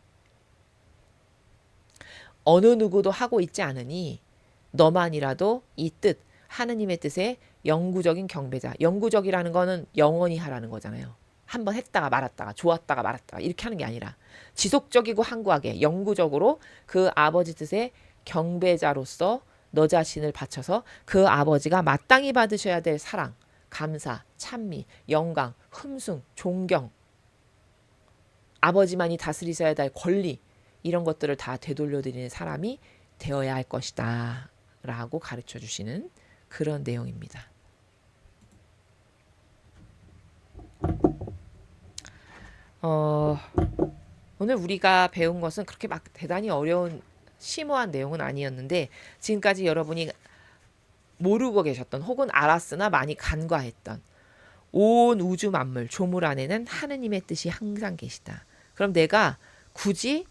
[SPEAKER 1] 어느 누구도 하고 있지 않으니 너만이라도 이 뜻, 하느님의 뜻에 영구적인 경배자. 영구적이라는 거는 영원히 하라는 거잖아요. 한번 했다가 말았다가 좋았다가 말았다가 이렇게 하는 게 아니라 지속적이고 항구하게 영구적으로 그 아버지 뜻에 경배자로서 너 자신을 바쳐서 그 아버지가 마땅히 받으셔야 될 사랑, 감사, 찬미, 영광, 흠숭, 존경, 아버지만이 다스리셔야 될 권리, 이런 것들을 다 되돌려드리는 사람이 되어야 할 것이다 라고 가르쳐 주시는 그런 내용입니다. 오늘 우리가 배운 것은 그렇게 막 대단히 어려운 심오한 내용은 아니었는데, 지금까지 여러분이 모르고 계셨던 혹은 알았으나 많이 간과했던 온 우주 만물 조물 안에는 하느님의 뜻이 항상 계시다. 그럼 내가 굳이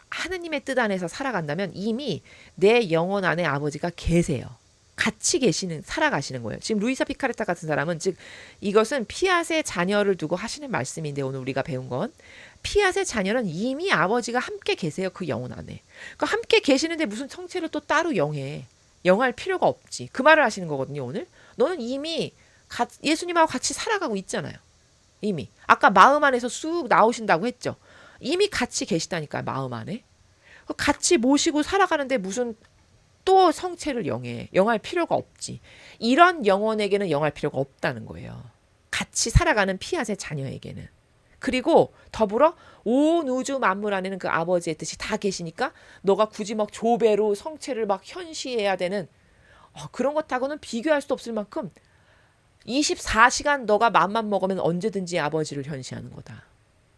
[SPEAKER 1] 하느님의 뜻 안에서 살아간다면 이미 내 영혼 안에 아버지가 계세요. 같이 계시는, 살아가시는 거예요. 지금 루이사 피카레타 같은 사람은, 즉 이것은 피앗의 자녀를 두고 하시는 말씀인데, 오늘 우리가 배운 건 피앗의 자녀는 이미 아버지가 함께 계세요. 그 영혼 안에. 그러니까 함께 계시는데 무슨 성체를 또 따로 영해. 영할 필요가 없지. 그 말을 하시는 거거든요. 오늘 너는 이미 예수님하고 같이 살아가고 있잖아요. 이미 아까 마음 안에서 쑥 나오신다고 했죠. 이미 같이 계시다니까요. 마음 안에 같이 모시고 살아가는데 무슨 또 성체를 영할 필요가 없지. 이런 영혼에게는 영할 필요가 없다는 거예요. 같이 살아가는 피앗의 자녀에게는. 그리고 더불어 온 우주 만물 안에는 그 아버지의 뜻이 다 계시니까 너가 굳이 막 조배로 성체를 막 현시해야 되는 그런 것하고는 비교할 수 없을 만큼 24시간 너가 맘만 먹으면 언제든지 아버지를 현시하는 거다.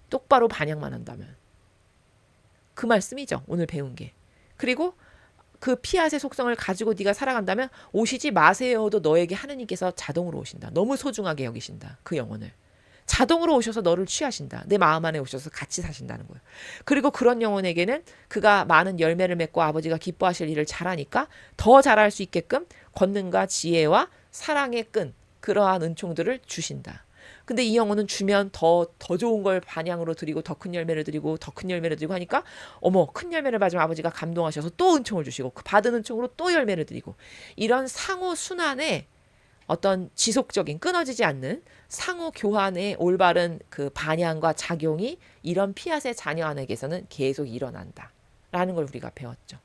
[SPEAKER 1] 똑바로 반영만 한다면. 그 말씀이죠. 오늘 배운 게. 그리고 그 피앗의 속성을 가지고 네가 살아간다면 오시지 마세요도 너에게 하느님께서 자동으로 오신다. 너무 소중하게 여기신다. 그 영혼을. 자동으로 오셔서 너를 취하신다. 내 마음 안에 오셔서 같이 사신다는 거예요. 그리고 그런 영혼에게는 그가 많은 열매를 맺고 아버지가 기뻐하실 일을 잘하니까 더 잘할 수 있게끔 권능과 지혜와 사랑의 끈, 그러한 은총들을 주신다. 근데 이 영혼은 주면 더 좋은 걸 반향으로 드리고 더 큰 열매를 드리고 더 큰 열매를 드리고 하니까 큰 열매를 받으면 아버지가 감동하셔서 또 은총을 주시고 그 받은 은총으로 또 열매를 드리고, 이런 상호 순환의 어떤 지속적인 끊어지지 않는 상호 교환의 올바른 그 반향과 작용이 이런 피앗의 자녀 안에게서는 계속 일어난다라는 걸 우리가 배웠죠.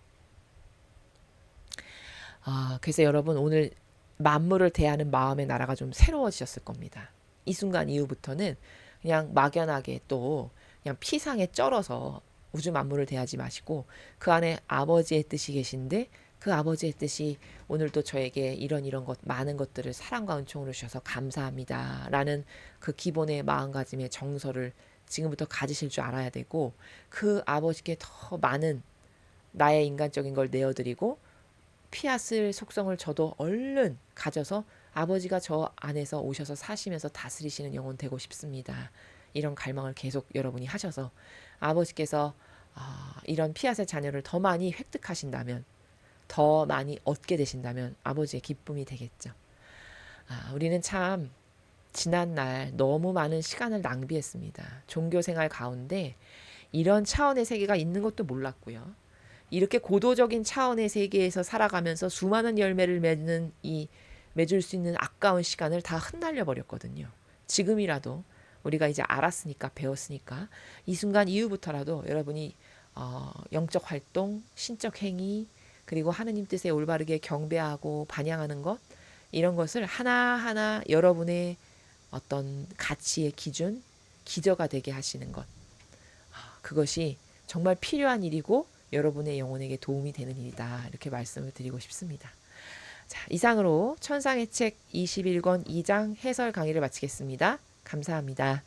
[SPEAKER 1] 그래서 여러분 오늘 만물을 대하는 마음의 나라가 좀 새로워지셨을 겁니다. 이 순간 이후부터는 그냥 막연하게 또 그냥 피상에 쩔어서 우주 만물을 대하지 마시고 그 안에 아버지의 뜻이 계신데 그 아버지의 뜻이 오늘도 저에게 이런 것 많은 것들을 사랑과 은총으로 주셔서 감사합니다 라는 그 기본의 마음가짐의 정서를 지금부터 가지실 줄 알아야 되고, 그 아버지께 더 많은 나의 인간적인 걸 내어드리고 피앗을 속성을 저도 얼른 가져서 아버지가 저 안에서 오셔서 사시면서 다스리시는 영혼 되고 싶습니다. 이런 갈망을 계속 여러분이 하셔서 아버지께서 이런 피앗의 자녀를 더 많이 획득하신다면, 더 많이 얻게 되신다면 아버지의 기쁨이 되겠죠. 우리는 참 지난날 너무 많은 시간을 낭비했습니다. 종교생활 가운데 이런 차원의 세계가 있는 것도 몰랐고요. 이렇게 고도적인 차원의 세계에서 살아가면서 수많은 열매를 맺을 수 있는 아까운 시간을 다 흩날려 버렸거든요. 지금이라도 우리가 이제 알았으니까, 배웠으니까 이 순간 이후부터라도 여러분이 영적 활동, 신적 행위, 그리고 하느님 뜻에 올바르게 경배하고 반향하는 것, 이런 것을 하나하나 여러분의 어떤 가치의 기준, 기저가 되게 하시는 것, 그것이 정말 필요한 일이고 여러분의 영혼에게 도움이 되는 일이다. 이렇게 말씀을 드리고 싶습니다. 자, 이상으로 천상의 책 21권 2장 해설 강의를 마치겠습니다. 감사합니다.